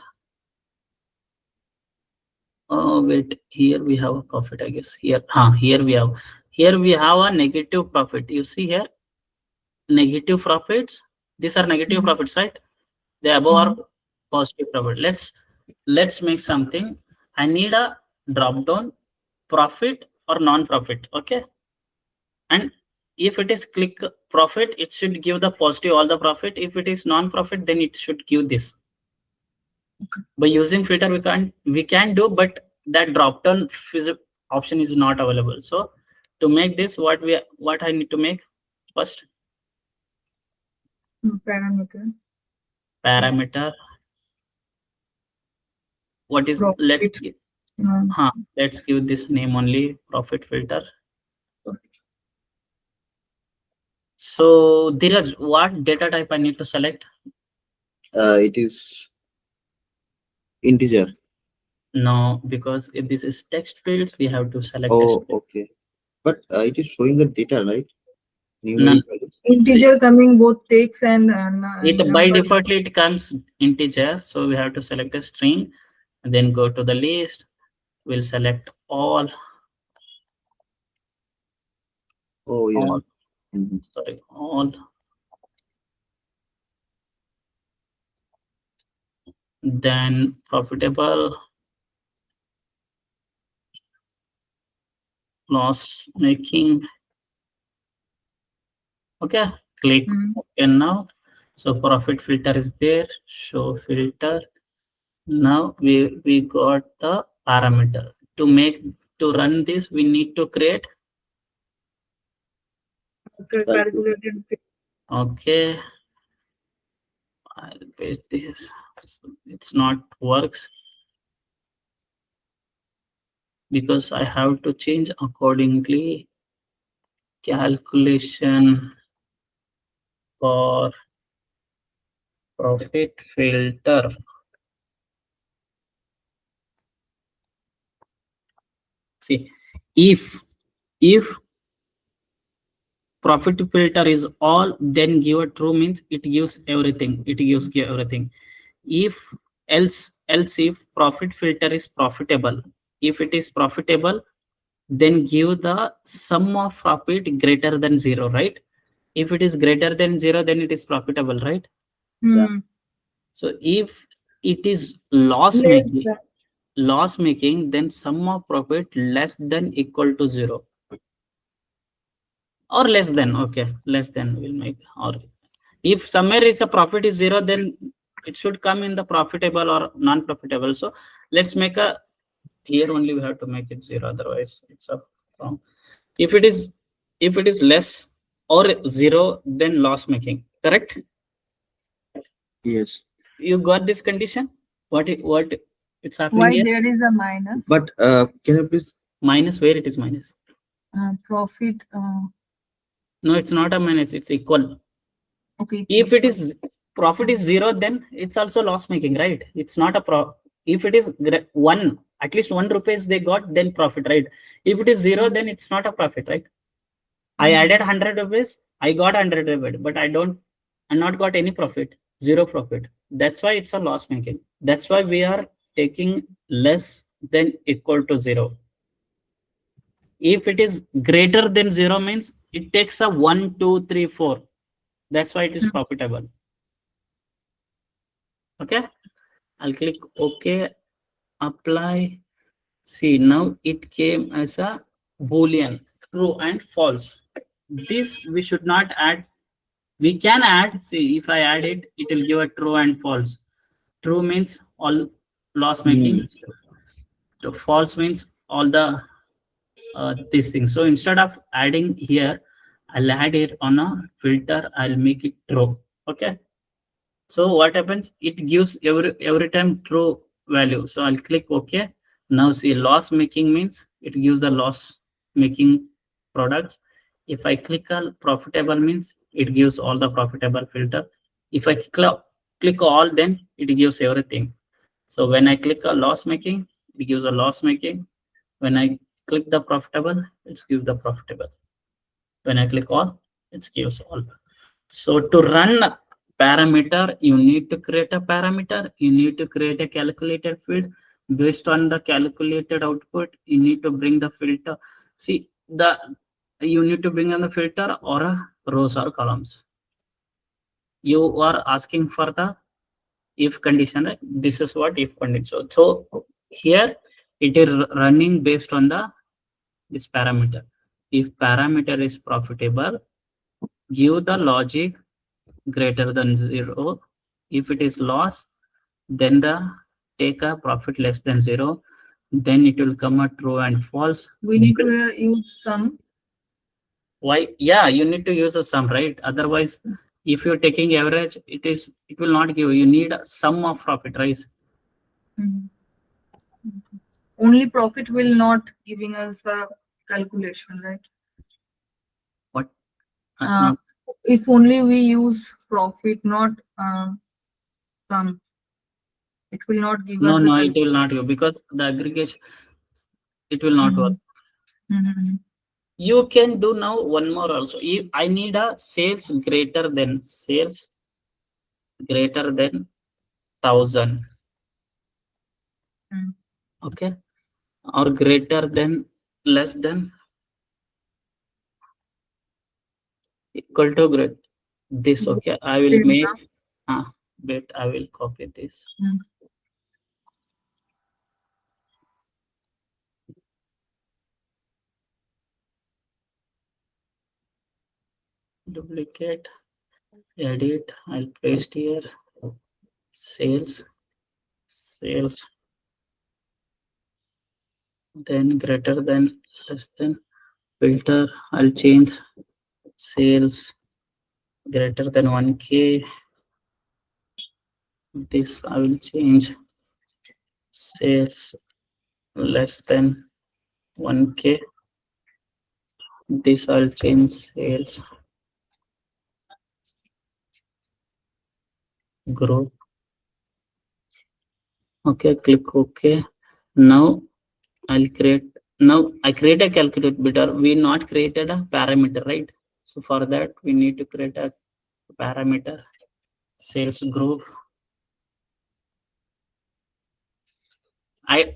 Oh wait, here we have a profit, I guess. Here we have a negative profit. You see here, negative profits. These are negative profits, right? The above are positive profit. Let's make something. I need a drop down profit or non-profit. Okay, and if it is click profit, it should give the positive all the profit. If it is non-profit, then it should give this. By using filter we can do, but that drop down option is not available. So to make this, what I need to make first? Parameter. What is Profit. let's give this name only, profit filter. So Dheeraj, what data type I need to select? It is integer. No, because if this is text fields, we have to select. Oh, okay. But it is showing the data, right? None. Integer coming both text and by default it comes integer, so we have to select a string and then go to the list. We'll select all. Oh yeah. All. Sorry, all. Then profitable, loss making. Okay, click OK now. So profit filter is there, show filter. Now we got the parameter. To run this, we need to create calculated. Okay, I'll paste this. It's not works because I have to change accordingly. Calculation for profit filter. See, if profit filter is all, then give a true means it gives everything. It gives everything. If else if profit filter is profitable, if it is profitable, then give the sum of profit greater than 0, right? If it is greater than 0, then it is profitable, right? Hmm. So if it is loss Less making, then sum of profit less than equal to 0 or less than. Okay, less than will make. Or if somewhere is a profit is 0, then it should come in the profitable or non-profitable. So let's make a, here only we have to make it 0, otherwise it's a wrong. If it is less or 0, then loss making, correct? Yes. You got this condition? What it's happening Why here? there is a minus? But can you please? Minus, where it is minus? Profit. No, it's not a minus, it's equal. Okay. If it is profit is 0, then it's also loss making, right? It's not a if it is 1, at least 1 rupees they got, then profit, right? If it is 0, then it's not a profit, right? I added 100 rupees, I got 100 rupees, but I not got any profit, 0 profit. That's why it's a loss making. That's why we are taking less than equal to 0. If it is greater than 0 means it takes a 1, 2, 3, 4. That's why it is profitable. Okay, I'll click OK, apply. See, now it came as a boolean, true and false. This we should not add. We can add. See, if I add it, it will give a true and false. True means all loss making. False means all the these things. So instead of adding here, I'll add it on a filter. I'll make it true. Okay. So what happens? It gives every time true value. So I'll click OK. Now see, loss making means it gives the loss making products. If I click on profitable means it gives all the profitable filter. If I click all, then it gives everything. So when I click a loss making, it gives a loss making. When I click the profitable, it gives the profitable. When I click all, it gives all. So to run parameter, you need to create a parameter. You need to create a calculated field. Based on the calculated output, you need to bring the filter. See, you need to bring on the filter or a rows or columns. You are asking for the if condition, right? This is what if condition. So here it is running based on this parameter. If parameter is profitable, give the logic greater than 0. If it is loss, then take a profit less than 0. Then it will come a true and false. We need to use sum. Why? Yeah, you need to use a sum, right? Otherwise, if you're taking average, it will not give. You need a sum of profit, right? Only profit will not giving us the calculation, right? What? No. If only we use profit, not sum, it will not give No, us. no, it will not give because the aggregation, it will not work. You can do now one more also. If I need a sales greater than 1,000. Okay, or greater than less than equal to great this. Okay, I will make wait, I will copy this. Duplicate, edit, I'll paste here. Sales, then greater than less than filter. I'll change sales greater than 1K. This I will change sales less than 1K. This I'll change sales group. Okay, click OK. Now I create a calculator. We not created a parameter, right? So for that we need to create a parameter. Sales group. I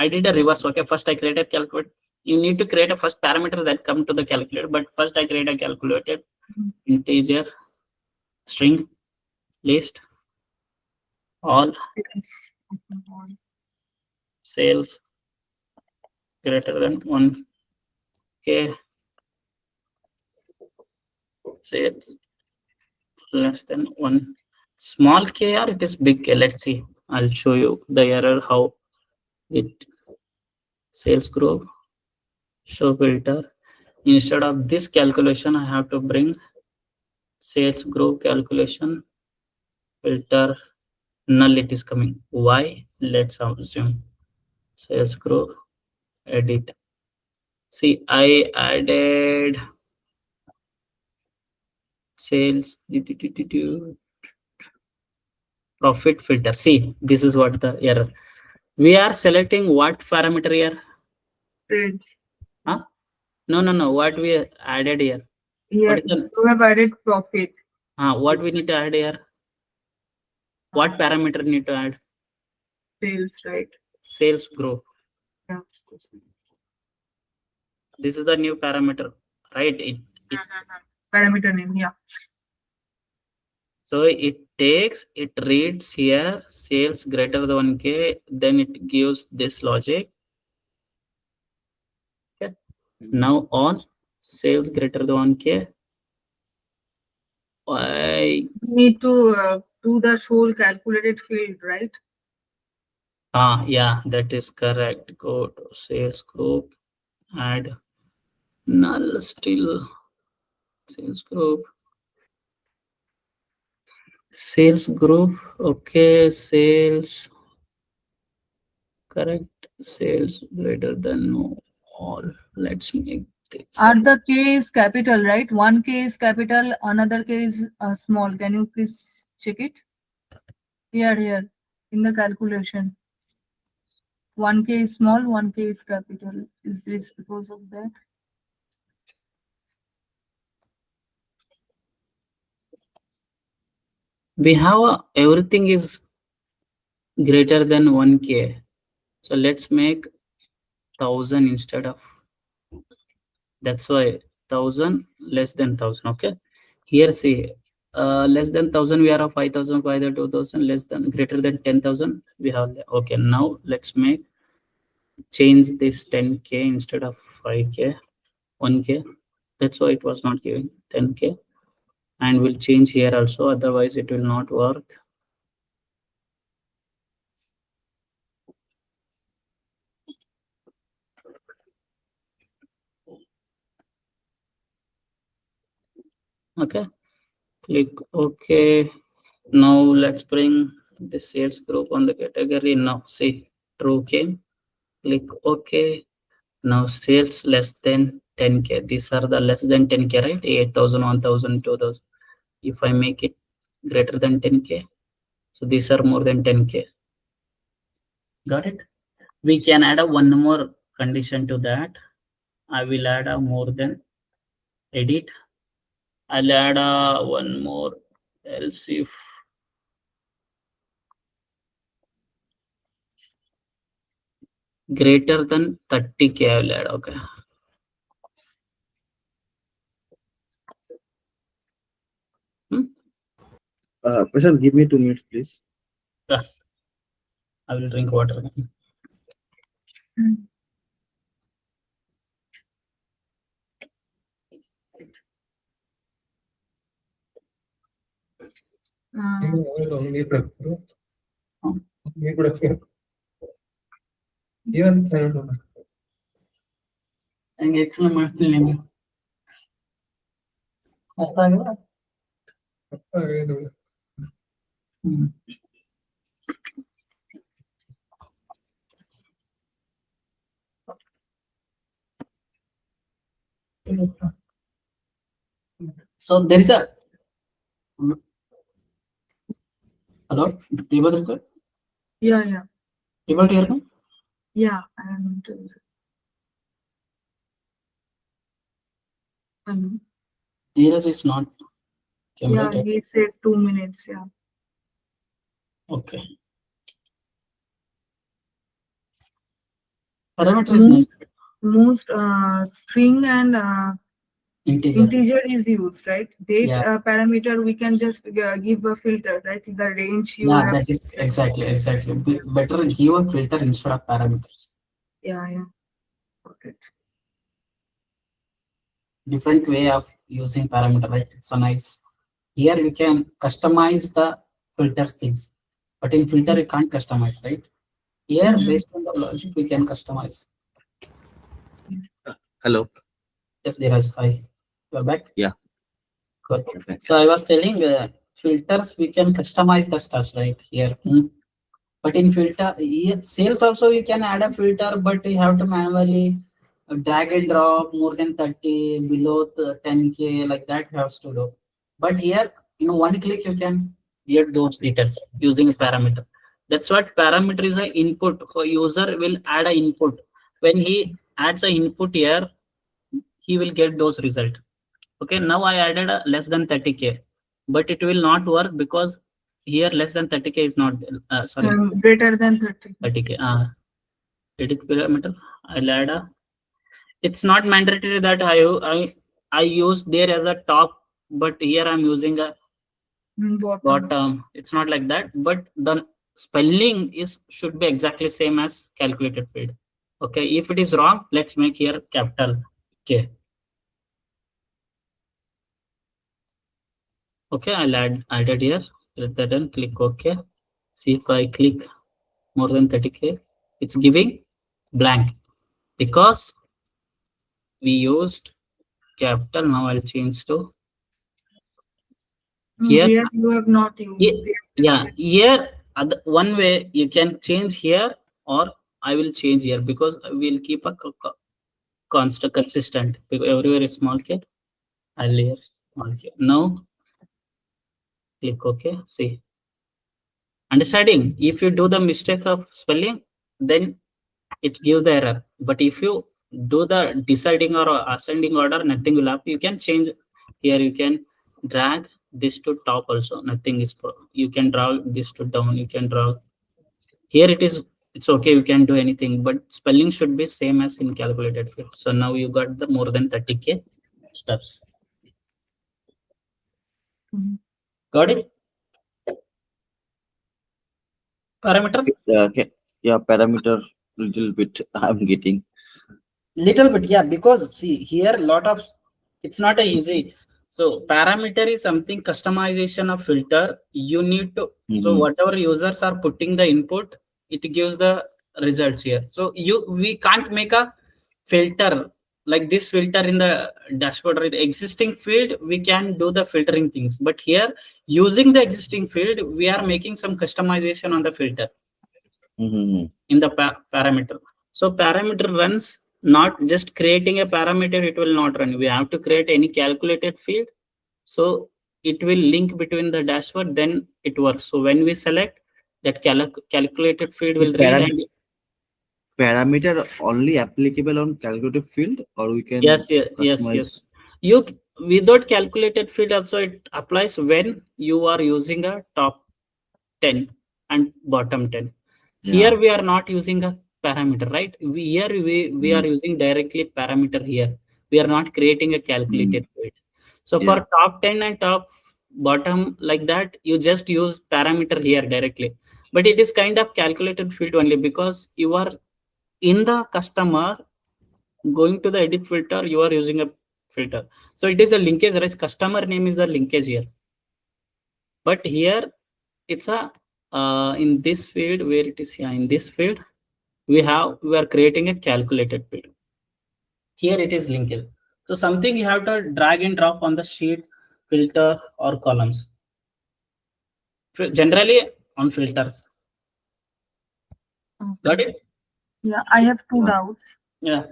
did a reverse. Okay, first I created calculator. You need to create a first parameter that come to the calculator, but first I create a calculated integer string list all sales greater than 1k, sales less than 1 small k, or it is big k. Let's see. I'll show you the error how it sales group show filter. Instead of this calculation, I have to bring sales group calculation filter null. It is coming. Why? Let's assume sales group edit. See, I added sales profit filter. See, this is what the error. We are selecting what parameter here? Trade. Huh? No. What we added here? What Yes, is the you have added profit. what we need to add here? What parameter need to add? Sales, right? Sales group. Yeah. This is the new parameter, right? Parameter name, yeah. So it reads here sales greater than 1k, then it gives this logic. Okay. Now on sales greater than 1k, I need to do the whole calculated field, right? yeah, that is correct. Go to sales group, add null still sales group. Sales group, okay, sales correct, sales greater than no all. Let's make this. Are the K is capital, right? One K is capital, another K is small. Can you please check it? Here, in the calculation. 1K is small, 1K is capital. Is this because of that? We have everything is greater than 1k, so let's make 1000 instead of. That's why 1000 less than 1000. Okay, here see less than 1000 we are of 5000, 2000 less than greater than 10,000 we have. Okay, now let's make change this 10k instead of 5k 1k. That's why it was not giving 10k, and we'll change here also, otherwise it will not work. Okay, click OK. Now let's bring the sales group on the category. Now see, true came. Click OK. Now sales less than 10k. These are the less than 10k, right? 8,000, 1,000, 2,000. If I make it greater than 10k, so these are more than 10k. Got it? We can add a one more condition to that. I will add a more than edit. I'll add a one more else if greater than 30k. I will add. Okay. Prashant, give me 2 minutes, please. I will drink water. ಹಂಗೆ explain ಮಾಡ್ತೀನಿ ನಿಮ್ಗೆ ಅರ್ಥ ಆಗಲ್ಲ. So there is a Hello, able to Yeah. able to hear me? Yeah. And Dheeraj is not. yeah, Right? he said 2 minutes. Yeah. Okay. Parameter is nice. Most string and Integer. is used, right? Date Yeah. parameter we can just give a filter, right? The range you Yeah, have. that is exactly. Better give a filter instead of parameters. Yeah. Okay. Different way of using parameter, right? It's a nice. Here you can customize the filters things, but in filter you can't customize, right? Here, based on the logic, we can customize. Hello. Yes, Dheeraj, hi. You're back? Yeah. Good. Okay. So I was telling filters, we can customize the stuff right here. But in filter, sales also you can add a filter, but you have to manually drag and drop more than 30, below 10K, like that you have to do. But here, one click you can get those details using a parameter. That's what parameter is an input. For user will add an input. When he adds an input here, he will get those results. Okay, now I added a less than 30K, but it will not work because here less than 30K is not sorry, greater than 30K. Edit parameter. I'll add a. It's not mandatory that I use there as a top, but here I'm using a bottom. It's not like that, but the spelling is should be exactly same as calculated field. Okay, if it is wrong, let's make here capital K. Okay, I'll add it here. Then click OK. See if I click more than 30K, it's giving blank because we used capital. Now I'll change to here. Here you have not used. Yeah, here one way you can change here, or I will change here because we'll keep a constant consistent because everywhere is small K. I'll here small K. Now click OK. See, understanding, if you do the mistake of spelling, then it gives the error. But if you do the descending or ascending order, nothing will happen. You can change here. You can drag this to top also. Nothing is you can draw this to down. You can draw here. It's okay. You can do anything, but spelling should be same as in calculated field. So now you got the more than 30K steps. Got it? Parameter? Okay. Yeah, parameter little bit I'm getting. Little bit, yeah, because see here lot of it's not a easy. So parameter is something customization of filter. You need to so whatever users are putting the input, it gives the results here. So we can't make a filter like this filter in the dashboard, right? Existing field we can do the filtering things, but here using the existing field we are making some customization on the filter in the parameter. So parameter runs not just creating a parameter, it will not run. We have to create any calculated field. So it will link between the dashboard, then it works. So when we select that calculated field will read and parameter only applicable on calculated field, or we can yes. customize. You without calculated field also it applies when you are using a top 10 and bottom 10. Here we are not using a parameter, right? We are using directly parameter here. We are not creating a calculated field. So for top 10 and top bottom like that, you just use parameter here directly. But it is kind of calculated field only because you are in the customer going to the edit filter, you are using a filter. So it is a linkage, right? Customer name is the linkage here. But here it's a in this field where it is here in this field we are creating a calculated field. Here it is linked. So something you have to drag and drop on the sheet, filter or columns. Generally on filters. Got it? Yeah, I have two doubts. Yeah.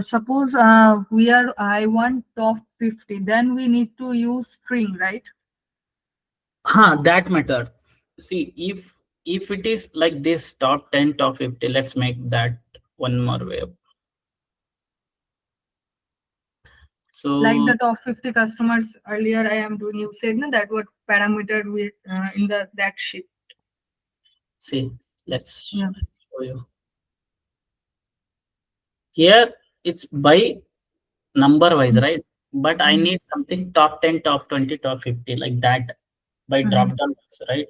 Suppose I want top 50, then we need to use string, right? That method. see, if it is like this, top 10, top 50, let's make that one more way. So Like the top 50 customers earlier I am doing, you said na, that what parameter we in that sheet. see, let's Yeah. show you. Here it's by number wise, right? But I need something top 10, top 20, top 50, like that by drop down, right?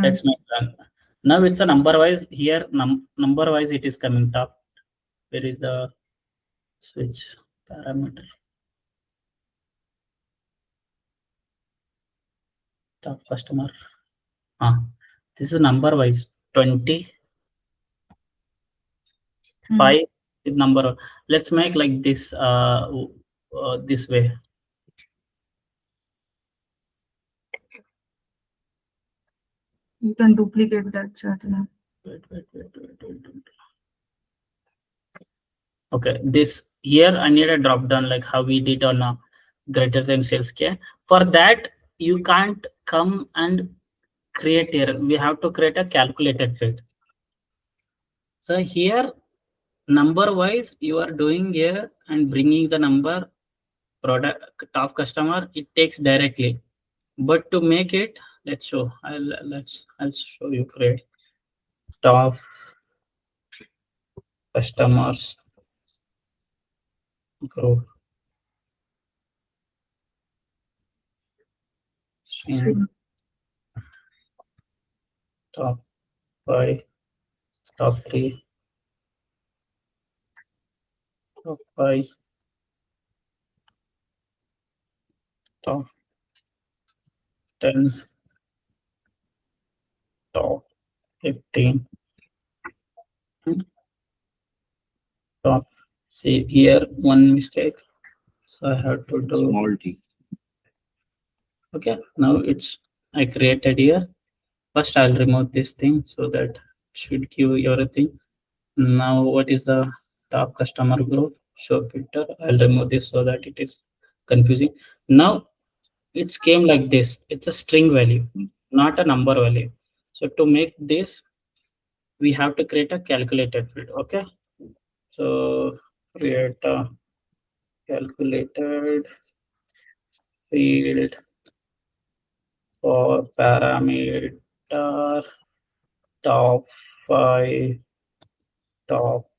Let's make that. Now it's a number wise. Here number wise it is coming top. Where is the switch parameter? Top customer. This is number wise 25 is number. Let's make like this this way. You can duplicate that chart now. Wait. Okay, this here I need a drop down like how we did on greater than sales care. For that you can't come and create here. We have to create a calculated field. So here number wise you are doing here and bringing the number product top customer, it takes directly. But to make it, let's show. I'll show you. Create top customers group. Top 5, top 3, top 5, top 10, top 15, top. See here one mistake, so I have to do Small t. Okay, now it's I created here. First I'll remove this thing so that should give everything. Now what is the top customer group? Show filter. I'll remove this so that it is confusing. Now it's came like this. It's a string value, not a number value. So to make this, we have to create a calculated field. Okay. So create a calculated field for parameter top 5, top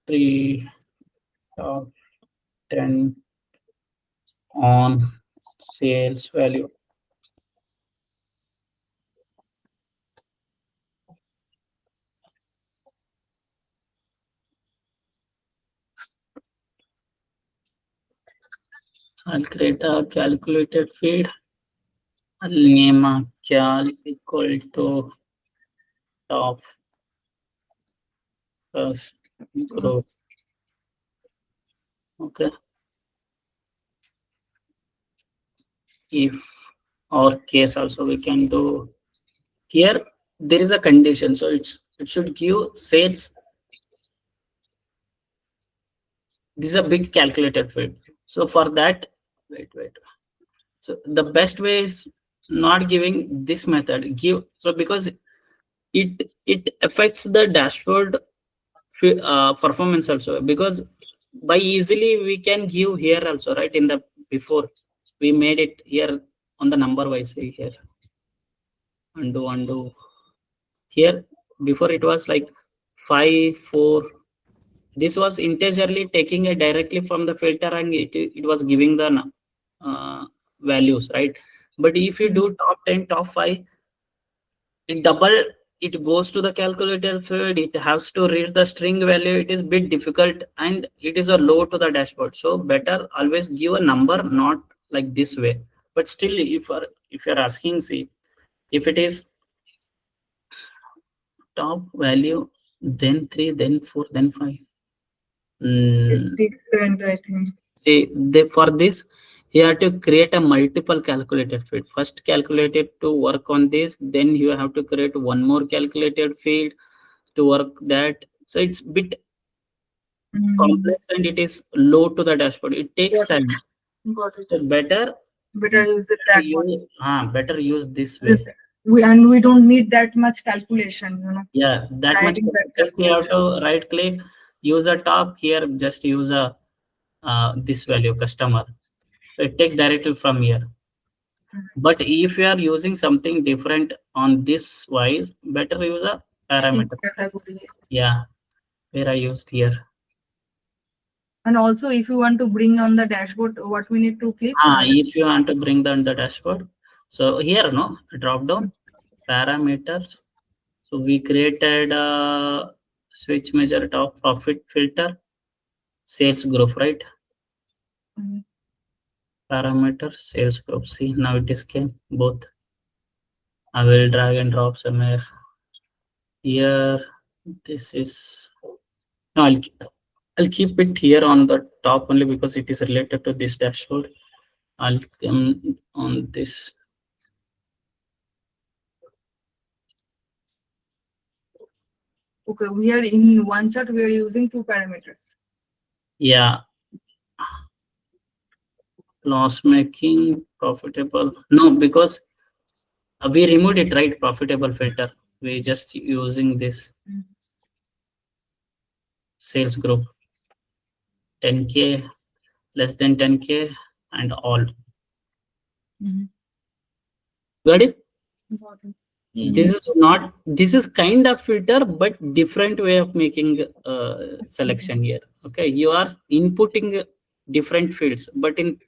3, top 10 on sales value. I'll create a calculated field. I'll name a cal equal to top plus group. Okay. If or case also we can do here. There is a condition, so it should give sales. This is a big calculated field. So for that, wait. So the best way is not giving this method. Give so because it affects the dashboard performance also, because by easily we can give here also, right? In the before we made it here on the number wise here. Undo. Here before it was like 5, 4. This was integerly taking it directly from the filter and it was giving the values, right? But if you do top 10, top 5, it goes to the calculator field. It has to read the string value. It is bit difficult and it is a load to the dashboard. So better always give a number, not like this way. But still, if you're asking, see, if it is top value, then 3, then 4, then 5. It's different, I think. See, for this, you have to create a multiple calculated field. First calculated to work on this, then you have to create one more calculated field to work that. So it's bit complex and it is low to the dashboard. It takes time. Got it. So better Better use it that one. better use this way. we don't need that much calculation, Yeah, that much. Writing that Just you have calculation. to right click, use a top here, just use a this value customer. So it takes directly from here. But if you are using something different on this wise, better use a parameter. Category. Yeah, where I used here. And also, if you want to bring on the dashboard, what we need to click? If you want to bring down the dashboard, so here no drop down parameters. So we created a switch measure top profit filter, sales group, right? Mhm. Parameter sales group. See now it is came both. I will drag and drop somewhere here. This is no, I'll keep it here on the top only because it is related to this dashboard. I'll come on this. Okay, we are in one chart, we are using two parameters. Yeah. Loss making, profitable. No, because we removed it, right? Profitable filter. We just using this sales group. 10K, less than 10K, and all. Got it? This is not, this is kind of filter, but different way of making selection here. Okay, you are inputting different fields, but in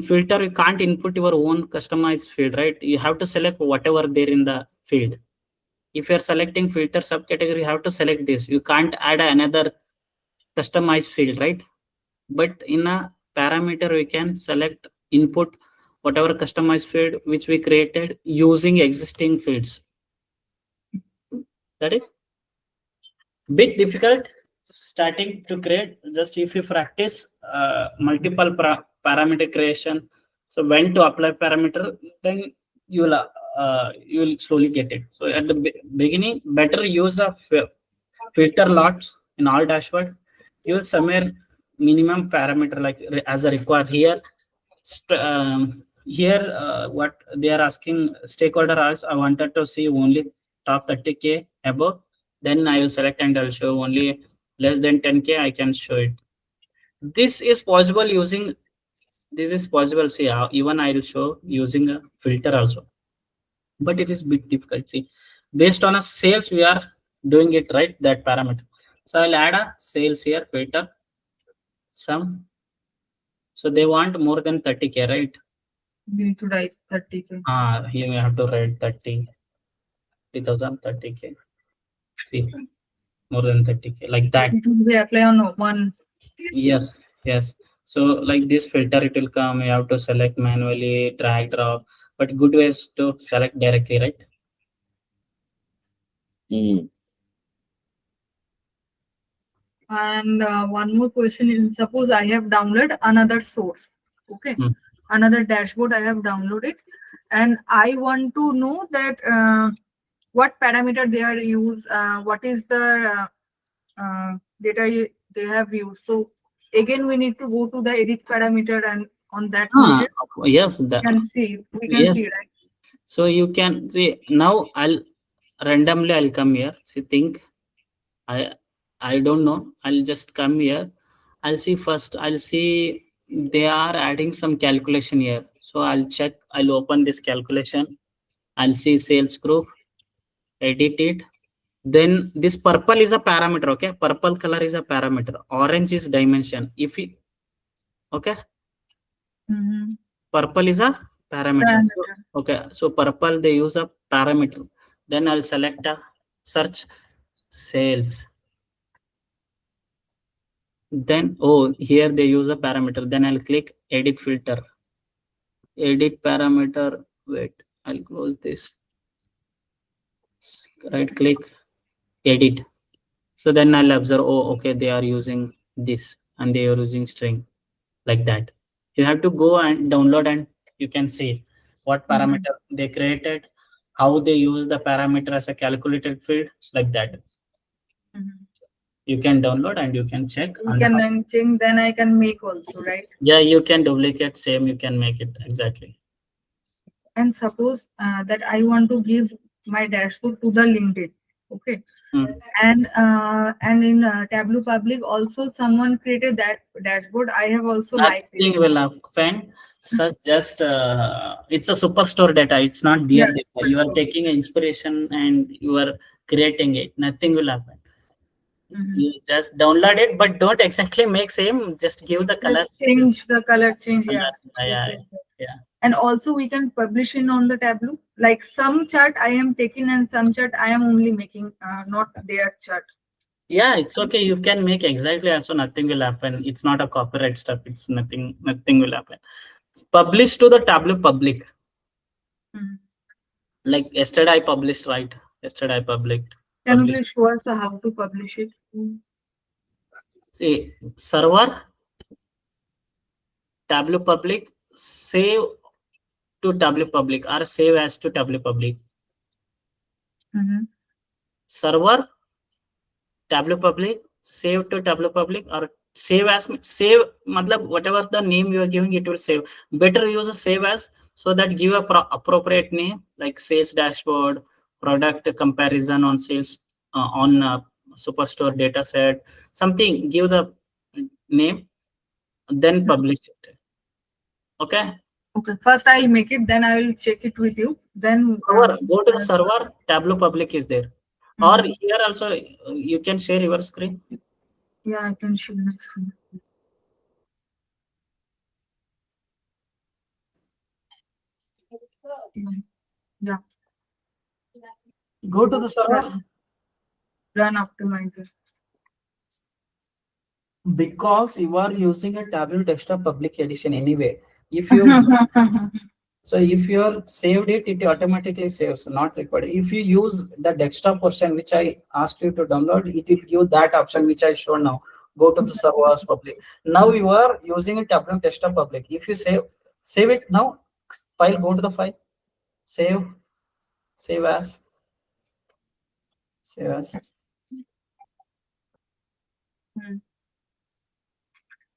filter you can't input your own customized field, right? You have to select whatever there in the field. If you're selecting filter subcategory, you have to select this. You can't add another customized field, right? But in a parameter, we can select input whatever customized field which we created using existing fields. That is bit difficult starting to create. Just if you practice multiple parameter creation, so when to apply parameter, then you will slowly get it. So at the beginning, better use a filter lots in all dashboard. Use somewhere minimum parameter like as a required here. Here what they are asking stakeholder as I wanted to see only top 30K above, then I will select and I'll show only less than 10K, I can show it. This is possible using, this is possible, see even I will show using a filter also, but it is bit difficult. See, based on a sales we are doing it, right, that parameter. So I'll add a sales here filter some. So they want more than 30K, right? We need to write 30K. Here we have to write 30,030K. See, more than 30K, like that. It will be apply on one. Yes, yes. So like this filter, it will come. You have to select manually, drag, drop. But good ways to select directly, right? And one more question is, suppose I have downloaded another source, okay, another dashboard I have downloaded, and I want to know that what parameter they are used, what is the data they have used. So again, we need to go to the edit parameter, and on that yes, we can see, yes. right? So you can see now. I'll come here. See, think I don't know. I'll just come here. I'll see first. I'll see they are adding some calculation here. So I'll check. I'll open this calculation. I'll see sales group, edit it. Then this purple is a parameter. Okay, purple color is a parameter. Orange is dimension. If it, okay, purple is a parameter. Okay, so purple they use a parameter. Then I'll select a search sales. Then here they use a parameter. Then I'll click edit filter, edit parameter. Wait, I'll close this, right click, edit. So then I'll observe, okay, they are using this and they are using string, like that. You have to go and download and you can see what parameter they created, how they use the parameter as a calculated field, like that. You can download and you can check. You can change, then I can make also, right? Yeah, you can duplicate same, you can make it exactly. And suppose that I want to give my dashboard to the LinkedIn. Okay. And in Tableau Public also someone created that dashboard. I have also liked Nothing it. will happen. So just it's a superstore data. It's not their Yeah, data. You are taking inspiration and you are creating it. Nothing will happen. You just download it, but don't exactly make same. Just give the color. Just change the color, change. Color. Yeah. Yeah, This is- yeah. And also we can publish in on the Tableau. Like some chart I am taking and some chart I am only making, not their chart. Yeah, it's okay. You can make exactly also. Nothing will happen. It's not a copyright stuff. It's nothing. Nothing will happen. Publish to the Tableau public. Like yesterday I published, right? Yesterday I published. Can you please show us how to publish it? See, server, Tableau public, save to Tableau public or save as to Tableau public. Server, Tableau public, save to Tableau public, or save as, save matlab whatever the name you are giving, it will save. Better use a save as, so that give a appropriate name like sales dashboard, product comparison on sales on superstore data set, something, give the name, then publish it. Okay. Okay, first I'll make it, then I will check it with you. Then Server, go to the server, Tableau public is there. Or here also you can share your screen. Yeah, I can share my screen. Yeah. Go to the server. Run optimizer. Because you are using a Tableau Desktop public edition anyway. If you so if you are saved it, it automatically saves, not required. If you use the desktop version which I asked you to download, it will give that option which I show now. Go to the servers public. Now you are using a Tableau Desktop public. If you save it now, file, go to the file, save as, save as.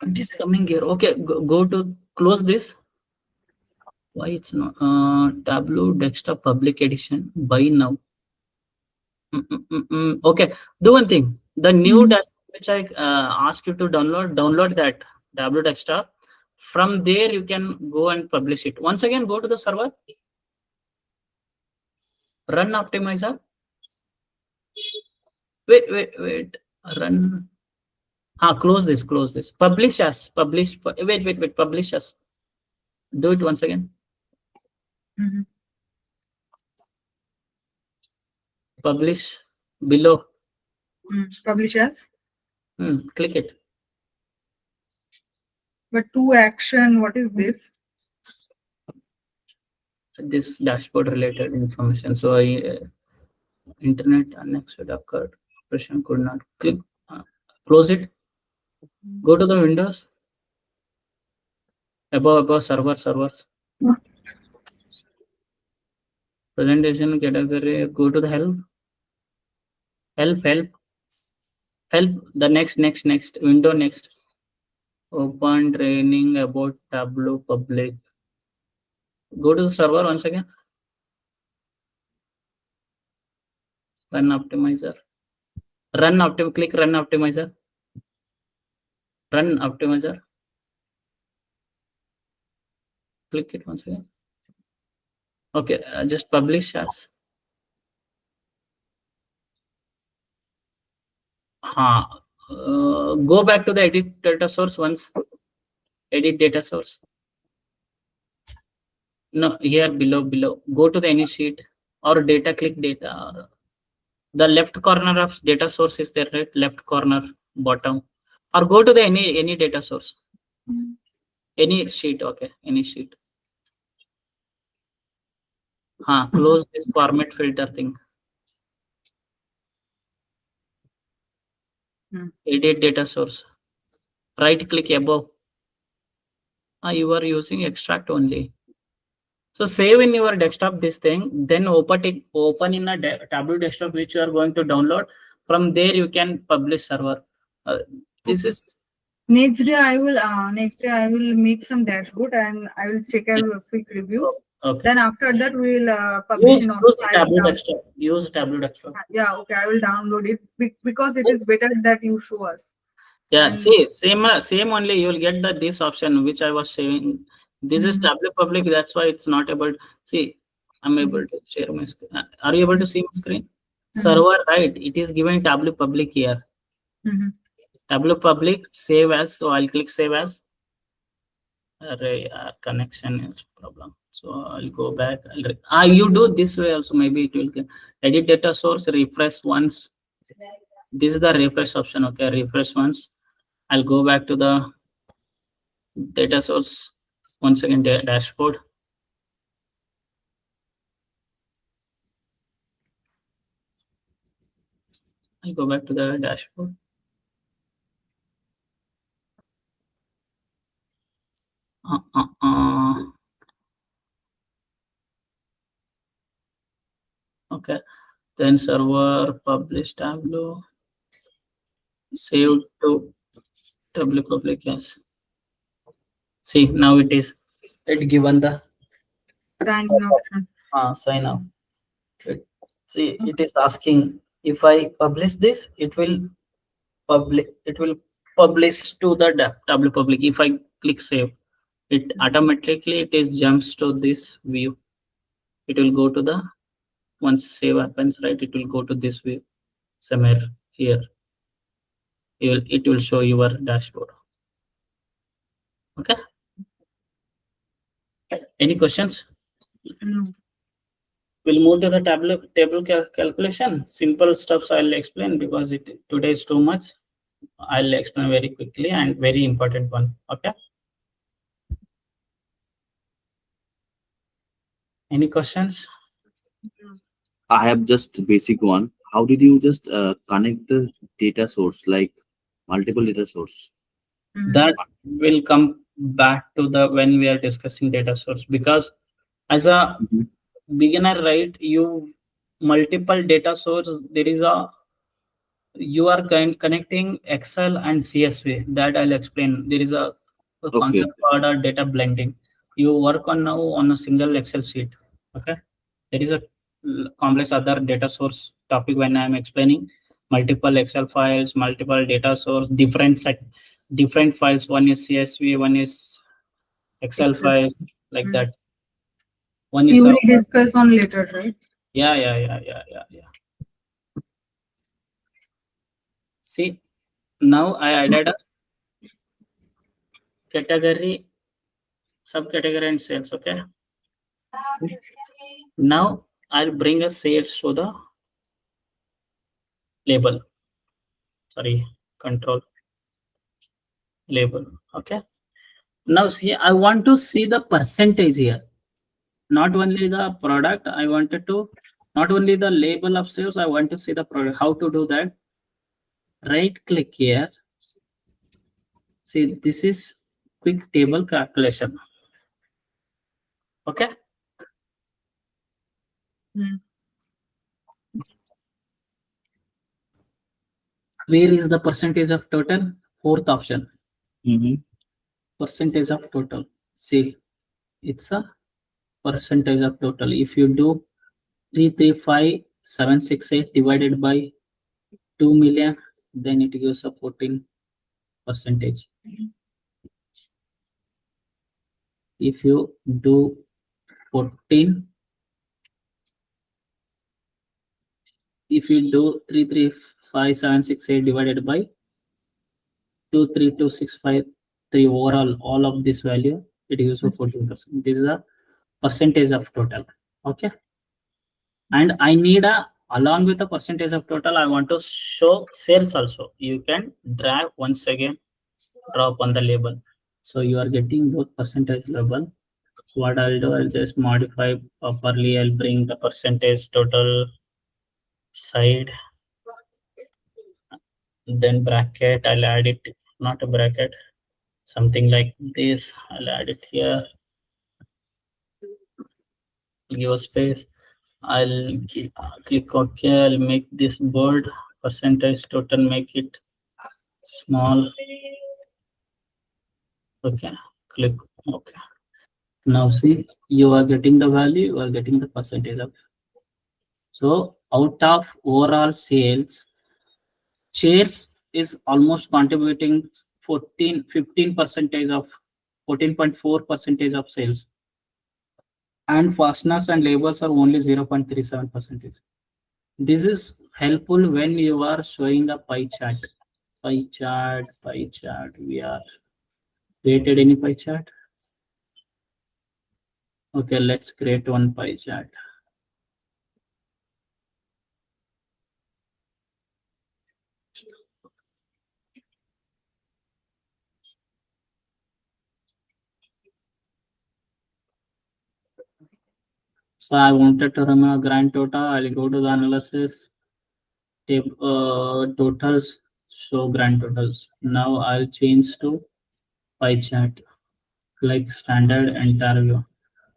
It is coming here. Okay, go to close this. Why it's not Tableau Desktop Public Edition by now? Okay, do one thing. The new dashboard which I asked you to download that Tableau Desktop. From there you can go and publish it. Once again, go to the server. Run optimizer. Wait. Run. Close this. Publish as. Wait. Publish as. Do it once again. Publish below. Publish as. Click it. But to action, what is this? This dashboard related information. So internet unexpected occurred. Operation could not click. Close it. Go to the windows. Above servers. Presentation category. Go to the help. The next window next. Open training about Tableau public. Go to the server once again. Run optimizer. Click run optimizer. Run optimizer. Click it once again. Okay, just publish as. Go back to the edit data source once. Edit data source. No, here below. Go to the any sheet or data, click data. The left corner of data source is there, right? Left corner, bottom. Or go to the any data source. Any sheet, okay, any sheet. Close this format filter thing. Edit data source. Right click above. You are using extract only. So save in your desktop this thing, then open in a Tableau Desktop which you are going to download. From there you can publish server. This is next day I will make some dashboard and I will check a quick review. Okay. Then after that we will publish Use in Tableau Desktop. Use Tableau Desktop. Yeah, okay, I will download it because it is better that you show us. Yeah, And- see, same only. You will get this option which I was saying. This is Tableau Public. That's why it's not able. See, I'm able to share my screen. Are you able to see my screen? Server, right? It is given Tableau Public here. Tableau Public, save as. So I'll click save as. Array connection is problem. So I'll go back. You do this way also. Maybe it will edit data source. Refresh once. This is the refresh option. Okay, refresh once. I'll go back to the data source once again, dashboard. I'll go back to the dashboard. Okay, then server publish Tableau, save to Tableau public. Yes. See, now it given the sign in option. Sign up. See, it is asking if I publish this, it will publish to the Tableau public. If I click save, it automatically jumps to this view. It will go to the, once save happens, right, it will go to this view somewhere here. It will show your dashboard. Okay, any questions? No. We'll move to the table calculation. Simple stuffs I'll explain because today is too much. I'll explain very quickly and very important one. Okay, any questions? I have just basic one. How did you just connect the data source, like multiple data source? That will come back to the when we are discussing data source, because as a beginner, right, you multiple data source, there is you are connecting Excel and CSV. That I'll explain. There is a concept called data blending. You work on now on a single Excel sheet. Okay, there is a complex other data source topic when I'm explaining multiple Excel files, multiple data source, different files. One is CSV, one is Excel files, like that. One is you will discuss on later, right? Yeah. See, now I added a category, subcategory and sales. Okay, now I'll bring a sales to the label, sorry, control label. Okay, now see, I want to see the percentage here, not only the product. I wanted to, not only the label of sales, I want to see the product. How to do that? Right click here. See, this is quick table calculation. Okay, where is the percentage of total? Fourth option. Percentage of total. See, it's a percentage of total. If you do 335,768 divided by 2 million, then it gives a 14%. If you do 14, if you do 335,768 divided by 232,653 overall, all of this value, it gives a 14%. This is a percentage of total. Okay, and I need along with the percentage of total, I want to show sales also. You can drag once again, drop on the label, so you are getting both percentage label. What I'll do, I'll just modify properly. I'll bring the percentage total side, then bracket. I'll add it, not a bracket, something like this. I'll add it here, give a space. I'll click OK. I'll make this bold. Percentage total, make it small. Okay, click OK. Now see, you are getting the value, you are getting the percentage of. So out of overall sales, chairs is almost contributing 15 percentage of 14.4 percentage of sales, and fasteners and labels are only 0.37 percentage. This is helpful when you are showing a pie chart. Pie chart. We are created any pie chart. Okay, let's create one pie chart. So I wanted to remove grand total. I'll go to the analysis, totals, show grand totals. Now I'll change to pie chart, like standard entire view.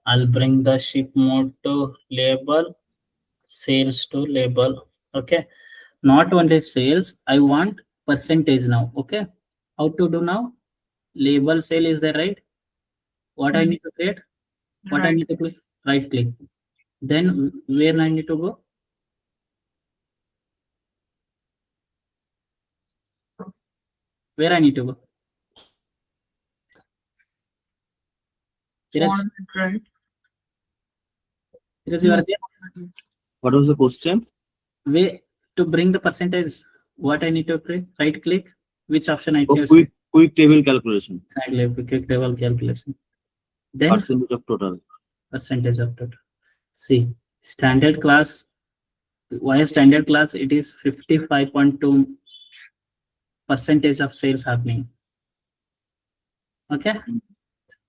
I'll bring the ship mode to label, sales to label. Okay, not only sales, I want percentage now. Okay, how to do now? Label sale is there, right? What I need to create? What I Right. need to click? Right click. Then where I need to go? Where I need to go? On right. Because you are there. What was the question? Way to bring the percentage. What I need to click? Right click. Which option I Oh, choose? quick table calculation. Exactly. Quick table calculation. Then Percentage of total. percentage of total. See, standard class. Why standard class? It is 55.2 percentage of sales happening. Okay,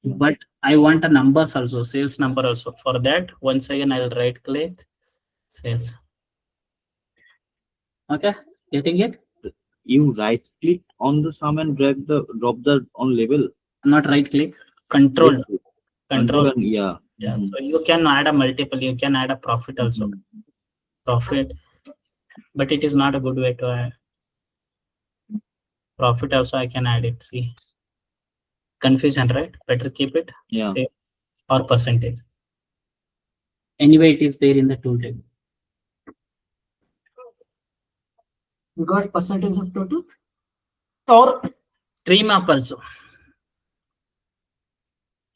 but I want a numbers also, sales number also. For that, once again I'll right click sales. Okay, getting it? You right click on the sum and drop the on label. Not right click, control. Control and yeah. Yeah, so you can add a multiple, you can add a profit also. Profit, but it is not a good way to add. Profit also I can add it. See, confusion, right? Better keep it. Yeah. Sale or percentage. Anyway, it is there in the tool table. We got percentage of total or tree map also.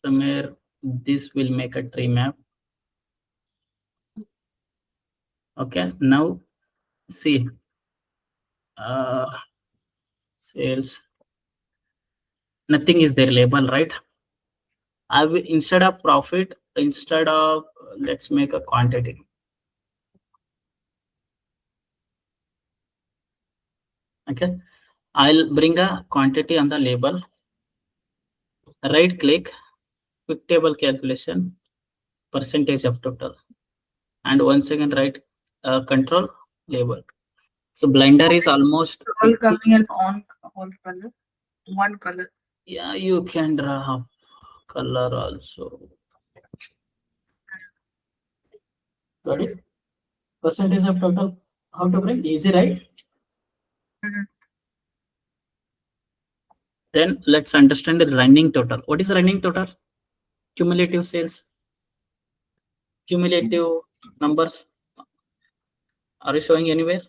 Somewhere this will make a tree map. Okay, now see sales, nothing is there label, right? I will, instead of profit, instead of let's make a quantity. Okay, I'll bring a quantity on the label, right click, quick table calculation, percentage of total, and once again right control label. So Blender is almost All coming in on color, one color. yeah, you can draw color also. Got it? Percentage of total, how to bring? Easy, right? Then let's understand the running total. What is running total? Cumulative sales. Cumulative numbers. Are you showing anywhere?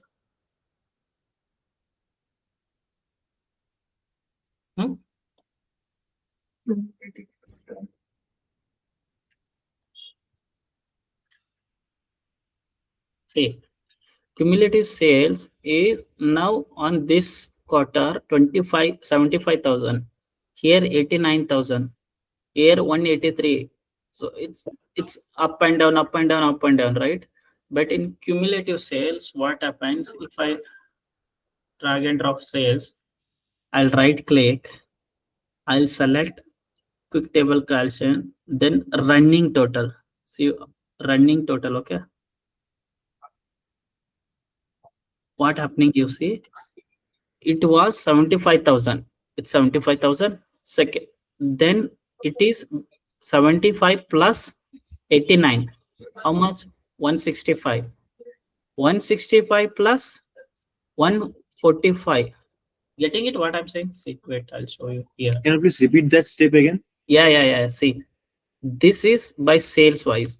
See, cumulative sales is now on this quarter 75,000. Here 89,000. Here 183. So it's up and down, up and down, up and down, right? But in cumulative sales, what happens if I drag and drop sales? I'll right click, I'll select quick table calculation, then running total. See running total, okay? What happening you see? It was 75,000. It's 75,000. Second, then it is 75 plus 89. How much? 165. 165 plus 145. Getting it what I'm saying? See, wait, I'll show you here. Can you please repeat that step again? Yeah. See, This is by sales wise,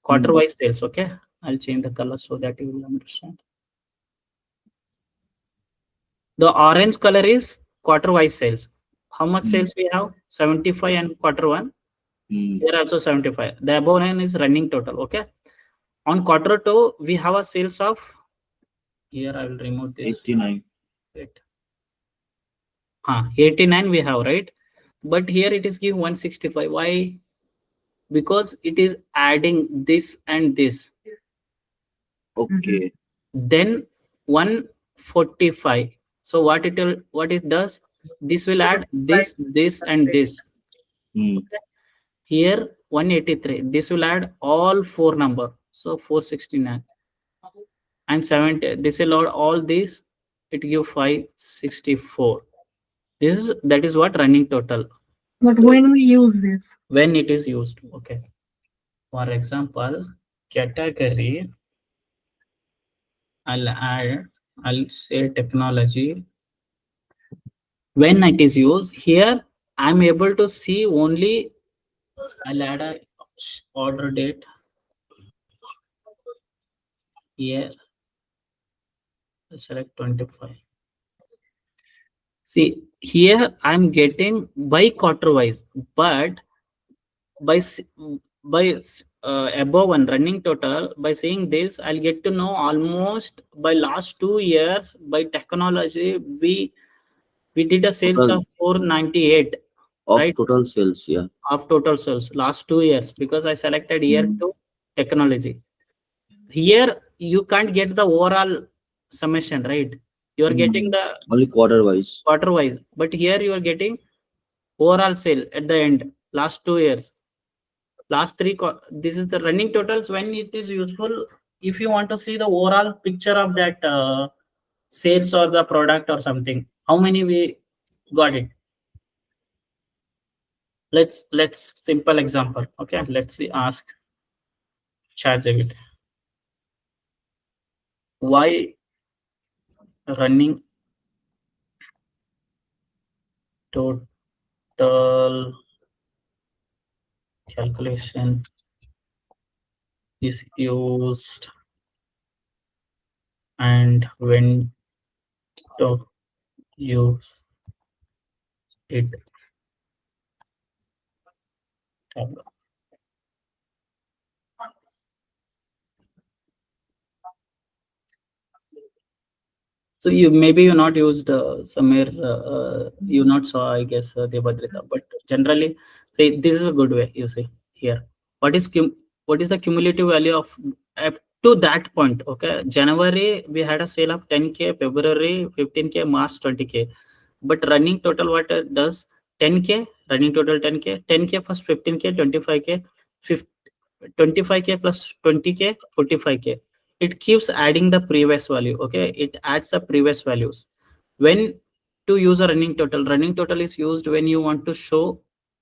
quarter wise sales. Okay, I'll change the color so that you will understand. The orange color is quarter wise sales. How much sales we have? 75 and quarter one. Here also 75. The above line is running total. Okay. On quarter two, we have a sales of, here I will remove this. 89. Wait. 89 we have, right? But here it is give 165. Why? Because it is adding this and this. Okay. Then 145. So what it does? This will add this, this, and this. Here 183. This will add all four number. So 469. And 70. This will add all these. It give 564. That is what running total. But when we use this? When it is used. Okay. For example, category. I'll say technology. When it is used, here I'm able to see only, I'll add a order date here. Select 25. See, here I'm getting by quarter wise, but by above one running total, by seeing this, I'll get to know almost by last 2 years by technology, we did a sales Total. of 498. Of Right? total sales, yeah. Of total sales last 2 years, because I selected year 2 technology. Here you can't get the overall summation, right? You are getting the only quarter wise. But here you are getting overall sale at the end, last 2 years, last three. This is the running totals when it is useful. If you want to see the overall picture of that sales or the product or something, how many we got it. Let's simple example. Okay, let's see, ask ChatGPT why running total calculation is used and when to use it. Tableau. So you not used somewhere, you not saw, I guess, Devadrita, but generally say this is a good way. You see here what is the cumulative value of up to that point. Okay, January we had a sale of 10k, February 15k, March 20k, but running total what does 10k, running total 10k, 10k plus 15k, 25k, 25k plus 20k, 45k. It keeps adding the previous value. Okay, it adds the previous values. When to use a running total is used when you want to show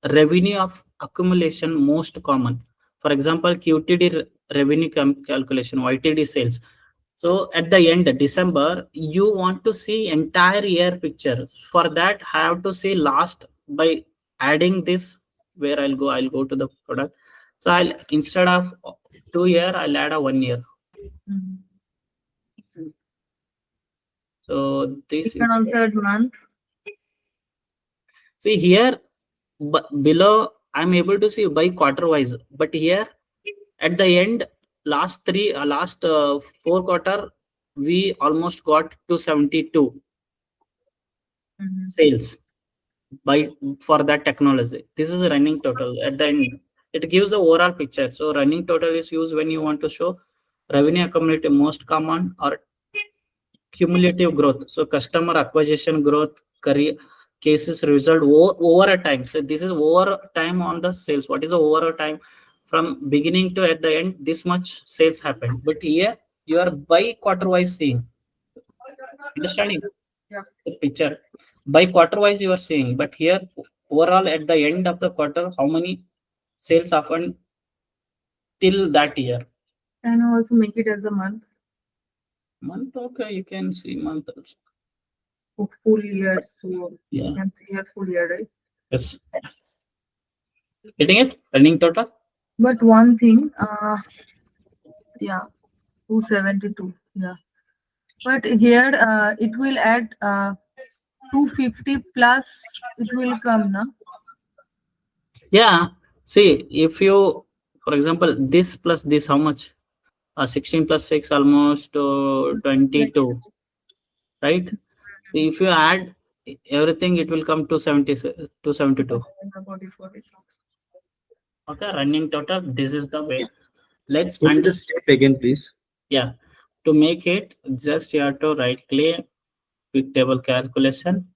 revenue of accumulation most common. For example, QTD revenue calculation, YTD sales. So at the end of December, you want to see entire year picture. For that, I have to see last by adding this, where I'll go to the product. So I'll, instead of 2 year, I'll add a 1 year. So this is month. See here, below I'm able to see by quarter wise, but here at the end, last 4 quarter, we almost got to 72 sales by for that technology. This is a running total. At the end, it gives the overall picture. So running total is used when you want to show revenue accumulated most common or cumulative growth. So customer acquisition growth, career cases result over a time. So this is over time on the sales. What is the over a time from beginning to at the end? This much sales happened. But here you are by quarter wise seeing. Understanding? Yeah. The picture by quarter wise you are seeing, but here overall at the end of the quarter, how many sales happened till that year. Can I also make it as a month? Month, okay, you can see month also. Full year, so Yeah. you can see a full year, right? Yes. Getting it? Running total. But one thing, yeah, 272. Yeah. But here it will add 250 plus it will come now. Yeah. See, if you, for example, this plus this, how much? 16 plus 6, almost 22, right? So if you add everything, it will come to 70, 272. Okay, running total. This is the way. Let's Can you under, just step again, please? yeah. To make it, just you have to right click, quick table calculation,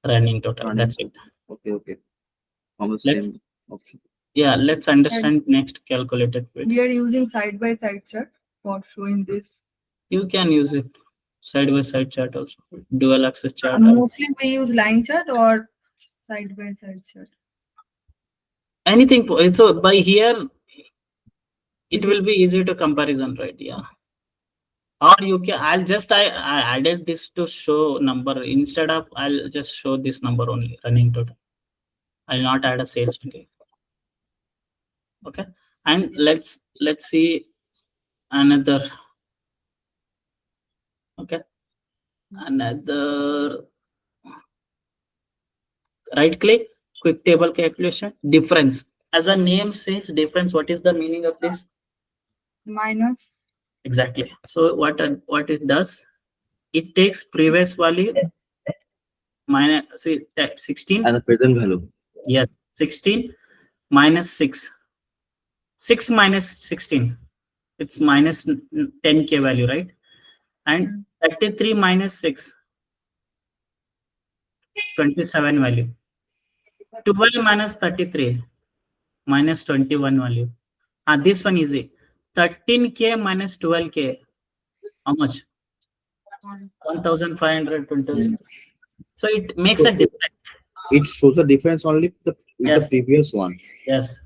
running total. Running. That's it. Okay. On the Let's, same option. yeah, let's understand next calculated quick. We are using side by side chart for showing this. You can use it side by side chart also, dual axis chart. Mostly we use line chart or side by side chart. Anything. So by here, it will be easy to comparison, right? Yeah. Or you can, I added this to show number instead of I'll just show this number only running total. I'll not add a sales detail. Okay. And let's see another. Okay. Another, right click, quick table calculation, difference. As a name says difference, what is the meaning of this? Minus. Exactly. So what it does, it takes previous value minus, see, 16 And the present value. yes, 16 minus 6, 6 minus 16, it's minus 10k value, right? And 33 minus 6, 27 value. 12 minus 33, minus 21 value. This one easy. 13k minus 12k, how much? 1526. So it makes a difference. It shows the difference only with Yes. the previous one. Yes,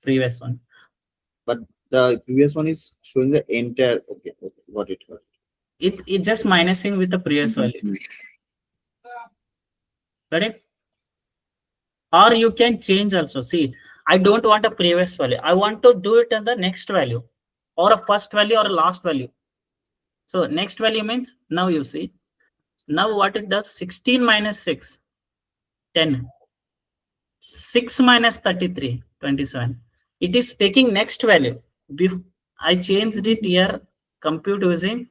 previous one. But the previous one is showing the entire. Okay, got it. It just minusing with the previous value. Got it? Or you can change also. See, I don't want a previous value. I want to do it in the next value, or a first value or a last value. So next value means, now you see, now what it does, 16 minus 6, 10. 6 minus 33, 27. It is taking next value. I changed it here, compute using,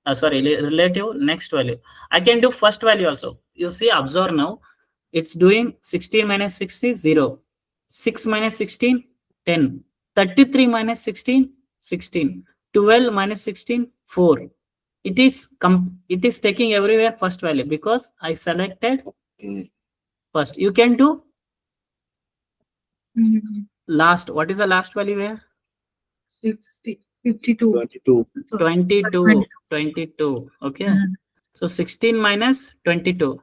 relative next value. I can do first value also. You see, observe now, it's doing 16 minus 60, 0. 6 minus 16, 10. 33 minus 16, 16. 12 minus 16, 4. It is taking everywhere first value because I selected first. You can do last. What is the last value here? 60, 52. 22. Okay. So 16 minus 22.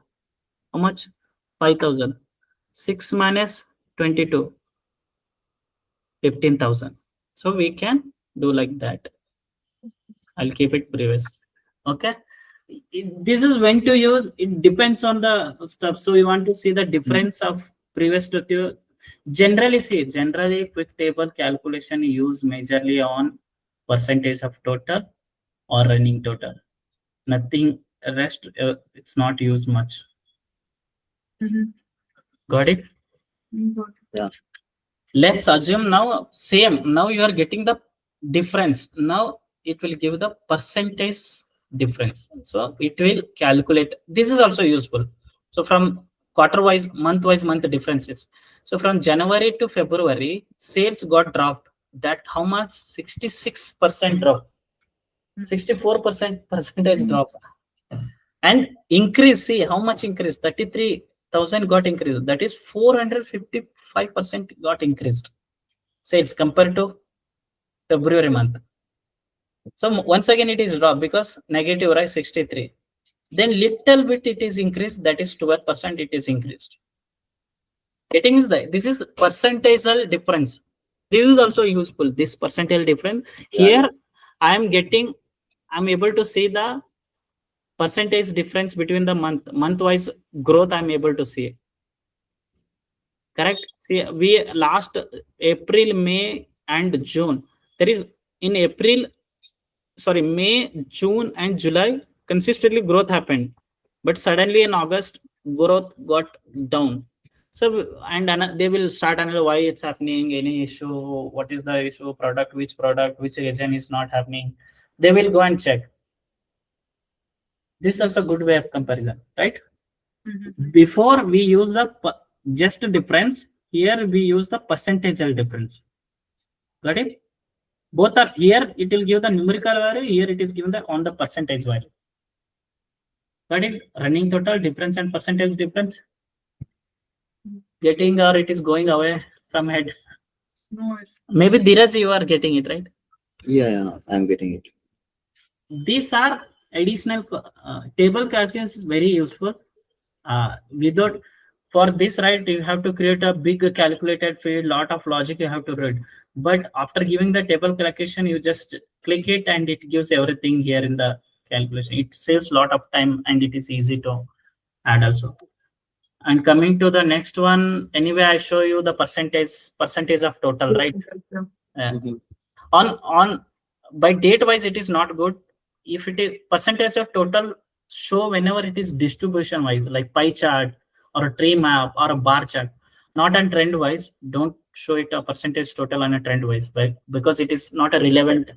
How much? 5,000. 6 minus 22. 15,000. So we can do like that. I'll keep it previous. Okay. This is when to use. It depends on the stuff. So we want to see the difference of previous to generally quick table calculation use majorly on percentage of total or running total. Nothing rest, it's not used much. Got it? Yeah. Let's assume now same. Now you are getting the difference. Now it will give the percentage difference. So it will calculate. This is also useful. So from quarter wise, month differences. So from January to February, sales got dropped. That how much? 66% drop. 64% percentage drop. And increase, see how much increase? 33,000 got increased. That is 455% got increased. Sales compared to February month. So once again it is drop because negative, right? 63. Then little bit it is increased. That is 12% it is increased. Getting is that this is percentile difference. This is also useful. This percentile difference. Here I am able to see the percentage difference between the month wise growth. I'm able to see. Correct. See, we last April, May, and June. There is in April, sorry, May, June, and July consistently growth happened, but suddenly in August growth got down. So they will start analyze why it's happening, any issue, what is the issue, product, which region is not happening. They will go and check. This is also good way of comparison, right? Before we use the just difference, here we use the percentageal difference. Got it? Both are here, it will give the numerical value, here it is given the on the percentage value. Got it? Running total difference and percentage difference. Getting, or it is going away from head? No, Maybe Dheeraj, you are getting it, right? Yeah, I'm getting it. These are additional table calculations is very useful. Without for this, right, you have to create a big calculated field, lot of logic you have to read. But after giving the table calculation, you just click it and it gives everything here in the calculation. It saves a lot of time and it is easy to add also. And coming to the next one, anyway, I show you the percentage of total, right? On by date wise, it is not good. If it is percentage of total, show whenever it is distribution wise, like pie chart or a tree map or a bar chart, not on trend wise. Don't show it a percentage total on a trend wise, but because it is not a relevant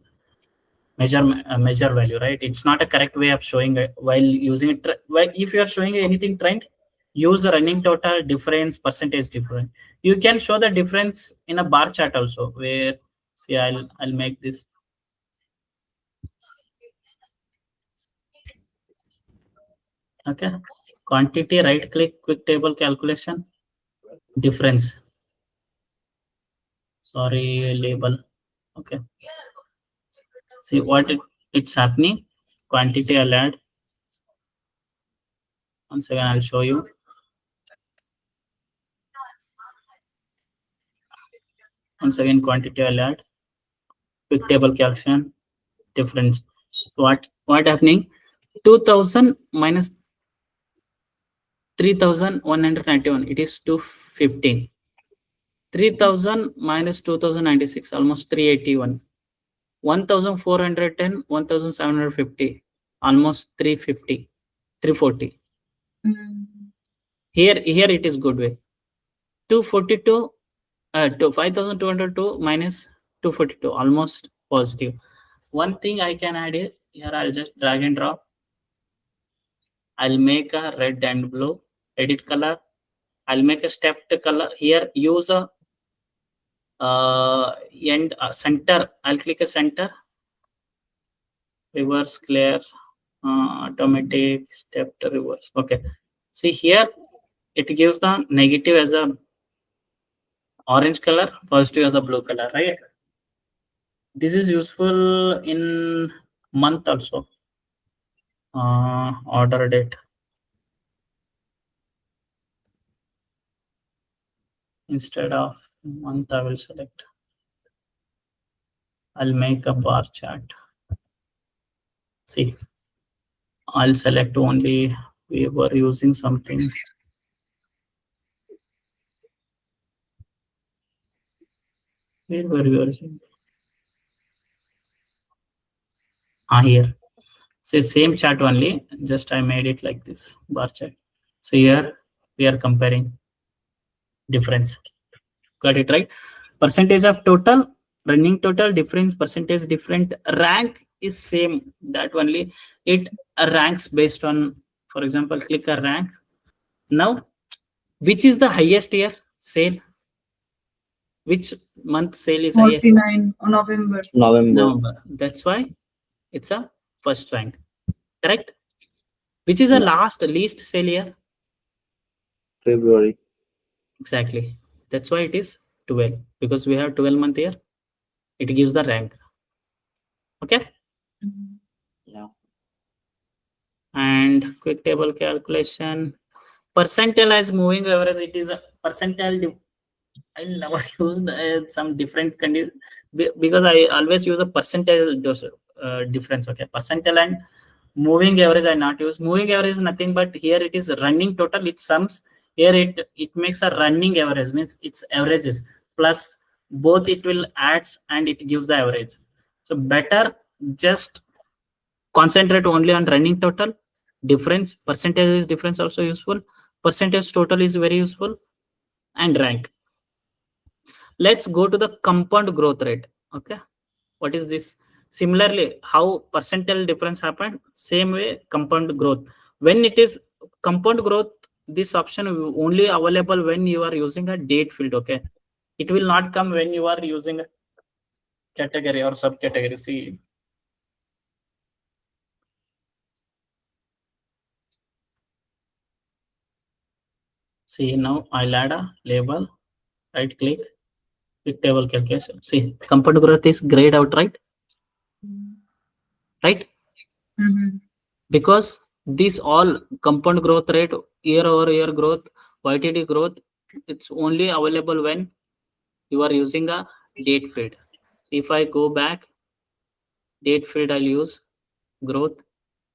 measure value, right? It's not a correct way of showing it while using it. Well, if you are showing anything trend, use the running total, difference, percentage difference. You can show the difference in a bar chart also, where see, I'll make this. Okay, quantity, right click, quick table calculation, difference. Sorry, label. Okay. See what it's happening. Quantity I'll add. Once again, I'll show you. Once again, quantity I'll add. Quick table calculation, difference. What happening? 2000 minus 3191, it is 215. 3000 minus 2096, almost 381. 1410, 1750, almost 350, 340. Here it is good way. 242 to 5202 minus 242, almost positive. One thing I can add is here, I'll just drag and drop. I'll make a red and blue, edit color. I'll make a stepped color here. Use a center. I'll click a center, reverse clear, automatic, stepped reverse. Okay. See here, it gives the negative as a orange color, positive as a blue color, right? This is useful in month also. Order date. Instead of month, I will select. I'll make a bar chart. See, I'll select only, we were using something. Where were we using? Here. Say same chart only, just I made it like this, bar chart. So here we are comparing difference. Got it, right? Percentage of total, running total, difference, percentage different, rank is same. That only it ranks based on, for example, click a rank. Now, which is the highest year sale? Which month sale is highest? 49 November. November. That's why it's a first rank. Correct? Which is the least sale year? February. Exactly. That's why it is 12, because we have 12 month here. It gives the rank. Okay. Yeah. And quick table calculation. Percentile as moving average. It is a percentile. I never use some different condition because I always use a percentile difference. Okay. Percentile and moving average I not use. Moving average is nothing but here it is running total. It sums Here it makes a running average, means it's averages plus both, it will adds and it gives the average. So better just concentrate only on running total. Difference, percentage is difference also useful, percentage total is very useful, and rank. Let's go to the compound growth rate. Okay, what is this? Similarly, how percentile difference happen, same way compound growth. When it is compound growth, this option only available when you are using a date field. Okay, it will not come when you are using a category or subcategory. See now I'll add a label, right click, pick table calculation. See, compound growth is grayed out, right? Right? Mm-hmm. Because this all compound growth rate, year over year growth, YTD growth, it's only available when you are using a date field. So if I go back, date field, I'll use growth,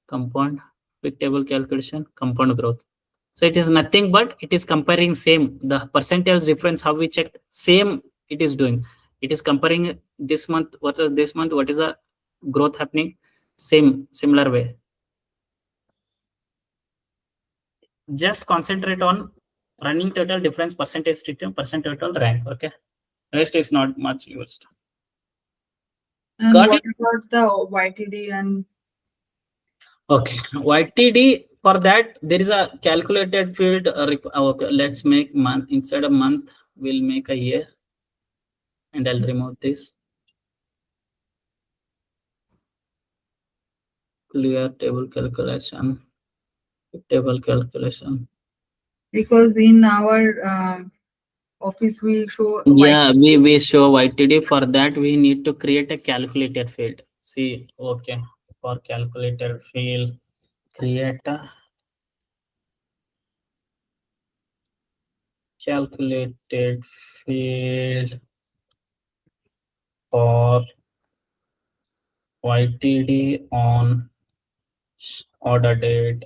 compound, pick table calculation, compound growth. So it is nothing but it is comparing same, the percentage difference, how we checked, same it is doing. It is comparing this month, what is this month, what is the growth happening, same, similar way. Just concentrate on running total, difference, percentage total, rank. Okay, rest is not much used. And Got what it? about the YTD and Okay, YTD, for that there is a calculated field. Okay, let's make month, instead of month we'll make a year, and I'll remove this. Clear table calculation, table calculation. because in our office we show Yeah, we show YTD. For that we need to create a calculated field. See, okay, for calculated field, create a calculated field for YTD on order date,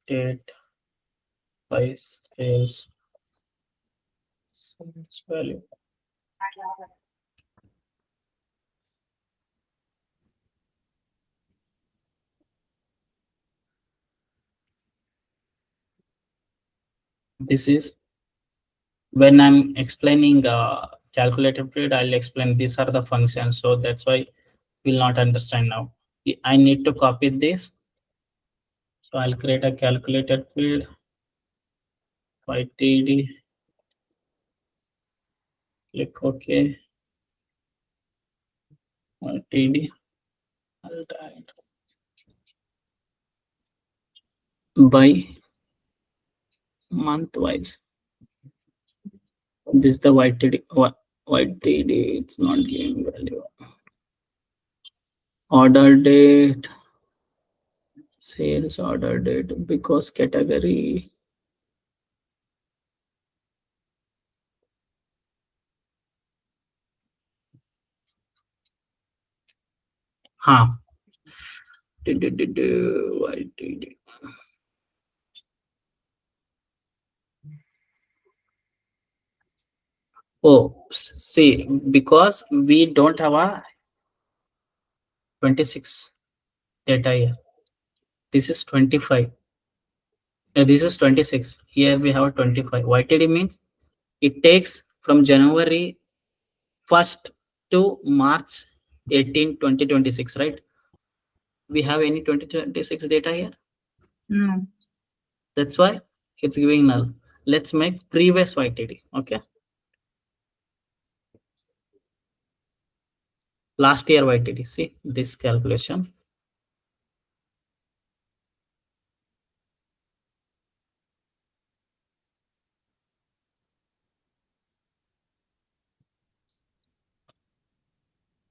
date by sales value. This is when I'm explaining calculated period, I'll explain these are the functions. So that's why we'll not understand now. I need to copy this. So I'll create a calculated field by TD. Click OK. TD. I'll type by month wise. This is the YTD. YTD. It's not giving value. Order date. Sales order date, because category. YTD. Oh, see, because we don't have a 26 data here. This is 25. This is 26. Here we have 25. YTD means it takes from January 1st to March 18, 2026, right? We have any 2026 data here? no. That's why it's giving null. Let's make previous YTD. Okay. Last year YTD. See this calculation.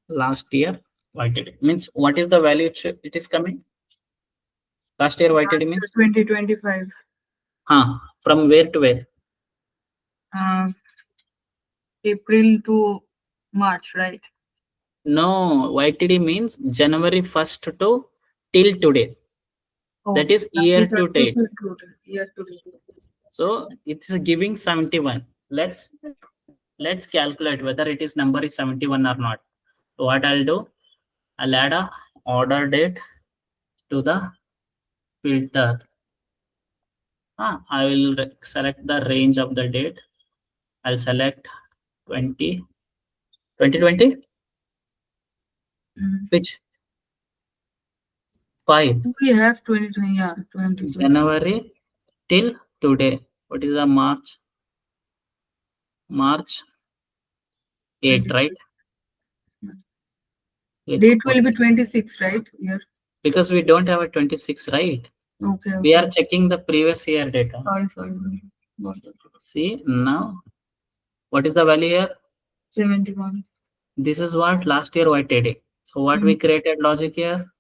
Last year YTD means what is the value it is coming? Last year YTD means 2025. From where to where? April to March, right? No, YTD means January 1st to till today. Oh, That is year these are to date. total, year to date. So it's giving 71. Let's calculate whether it is number is 71 or not. So what I'll do, I'll add a order date to the filter. I will select the range of the date. I'll select 2020. Which 5 We have 2020, yeah, 2020. January till today. What is the March 8, right? Date will be 26, right? Here. Because we don't have a 26, right? Okay. We are checking the previous year data. Sorry. See now, what is the value here? 71. This is what last year YTD. So what we created logic here?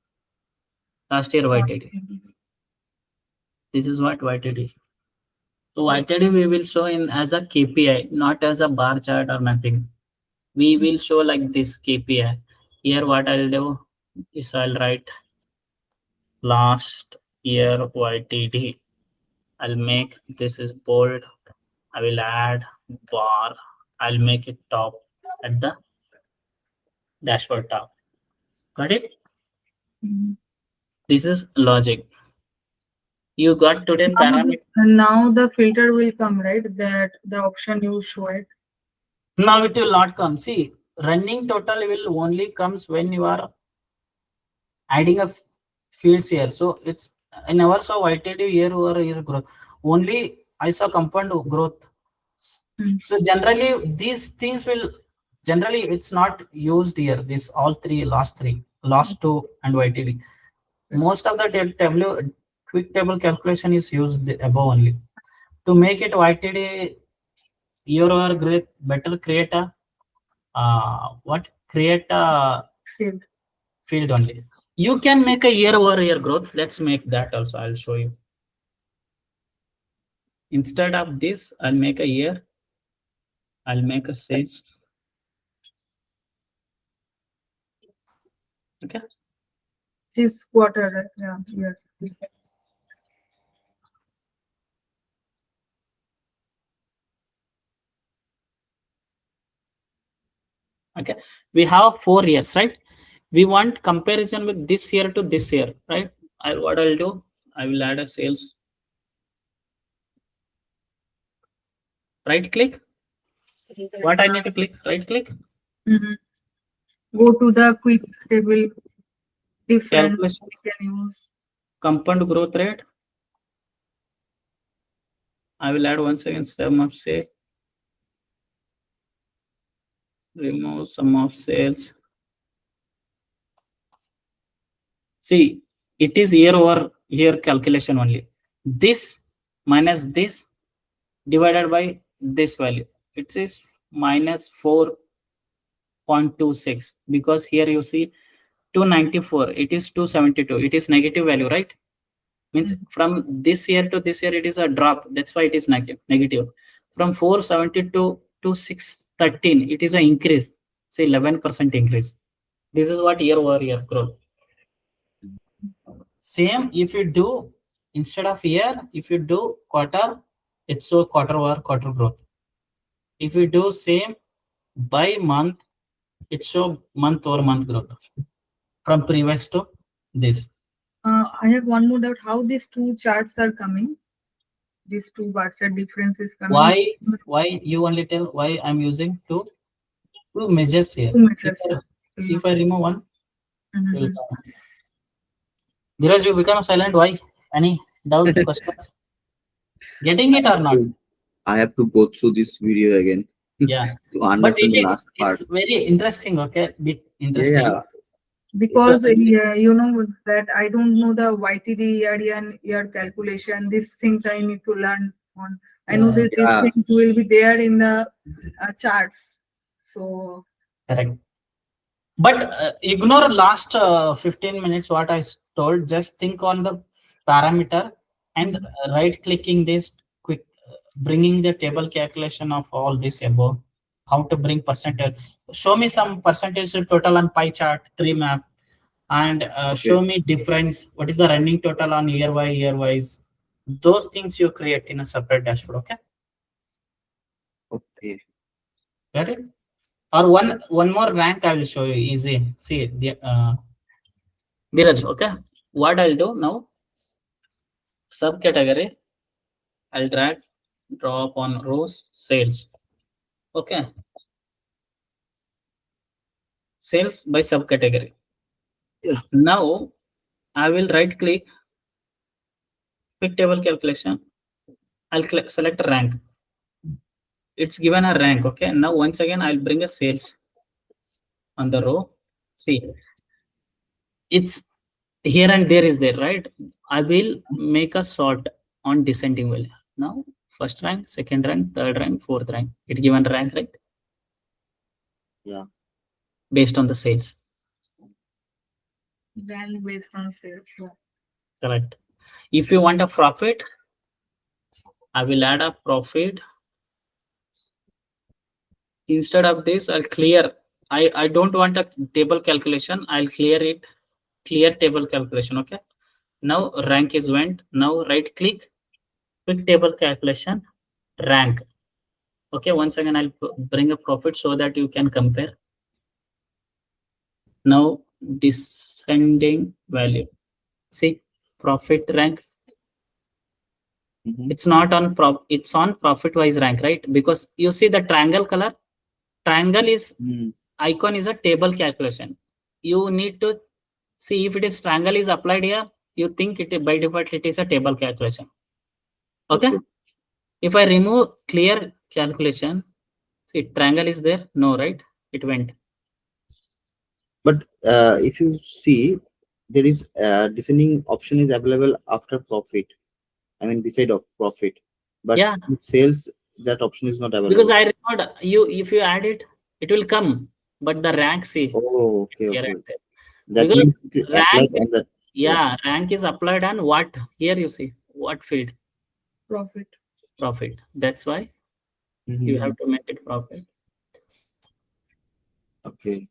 Last year YTD. This is what YTD. So YTD we will show in as a KPI, not as a bar chart or nothing. We will show like this KPI. Here what I'll do is I'll write last year YTD. I'll make this is bold. I will add bar. I'll make it top at the dashboard top. Got it? This is logic. You got today parameter. Now the filter will come, right? That the option you show it. Now it will not come. See, running total will only comes when you are adding a fields here. So it's I never saw YTD year over year growth. Only I saw compound growth. So generally these things will generally it's not used here. This all three, last two and YTD. Most of the Tableau quick table calculation is used above only. To make it YTD year over growth, better create a create a field only. You can make a year over year growth. Let's make that also. I'll show you. Instead of this, I'll make a year. I'll make a sales. Okay. This quarter, yeah. Okay. We have 4 years, right? We want comparison with this year to this year, right? What I'll do, I will add a sales. Right click. What I need to click? Right click. Go to the quick table. Different Calculation. we can use. Compound growth rate. I will add once again sum of sales. Remove sum of sales. See, it is year over year calculation only. This minus this divided by this value. It is minus 4.26 because here you see 294. It is 272. It is negative value, right? Means from this year to this year it is a drop. That's why it is negative. From 472 to 613 it is an increase. Say 11% increase. This is what year over year growth. Same if you do instead of year, if you do quarter, it's so quarter over quarter growth. If you do same by month, it show month over month growth from previous to this. I have one more doubt. How these two charts are coming? These two bars are differences coming. Why you only tell why I'm using two measures here. If I remove one, Dheeraj, you become silent. Why? Any doubt, questions? Getting it or not? I have to go through this video again. Yeah. To understand the last part. It's very interesting. Okay, bit interesting. Yeah. Because you know that I don't know the YTD and year calculation. These things I need to learn on. I know that these things will be there in the charts. So correct. But ignore last 15 minutes what I told. Just think on the parameter and right clicking this quick, bringing the table calculation of all this above. How to bring percentage. Show me some percentage total on pie chart, 3 map. and show me difference. What is the running total on year wise? Those things you create in a separate dashboard. Okay. Okay. Got it? Or one more rank I will show you. Easy. See the Dheeraj, okay. What I'll do now? Subcategory. I'll drag drop on rows sales. Okay. Sales by subcategory. Yeah. Now I will right click, pick table calculation. I'll select rank. It's given a rank. Okay. Now once again I'll bring a sales on the row. See, it's here and there is there, right? I will make a sort on descending value. Now first rank, second rank, third rank, fourth rank. It given rank, right? Yeah. Based on the sales. Rank based on sales. Yeah. Correct. If you want a profit, I will add a profit. Instead of this, I'll clear. I don't want a table calculation. I'll clear it. Clear table calculation. Okay. Now rank is went. Now right click, pick table calculation, rank. Okay. Once again, I'll bring a profit so that you can compare. Now descending value. See, profit rank. It's not on it's on profit wise rank, right? Because you see the triangle color. Triangle is icon is a table calculation. You need to see if it is triangle is applied here. You think it by default it is a table calculation. Okay. If I remove clear calculation, see triangle is there. No, right? It went. But if you see, there is descending option is available after profit. I mean, beside of profit, but yeah, sales that option is not available. Because I record you if you add it, it will come. But the rank, see. Oh, okay, okay. That Because means rank that, yeah, rank is applied on what? Here you see what field? Profit. Profit. That's why you have to make it profit. Okay.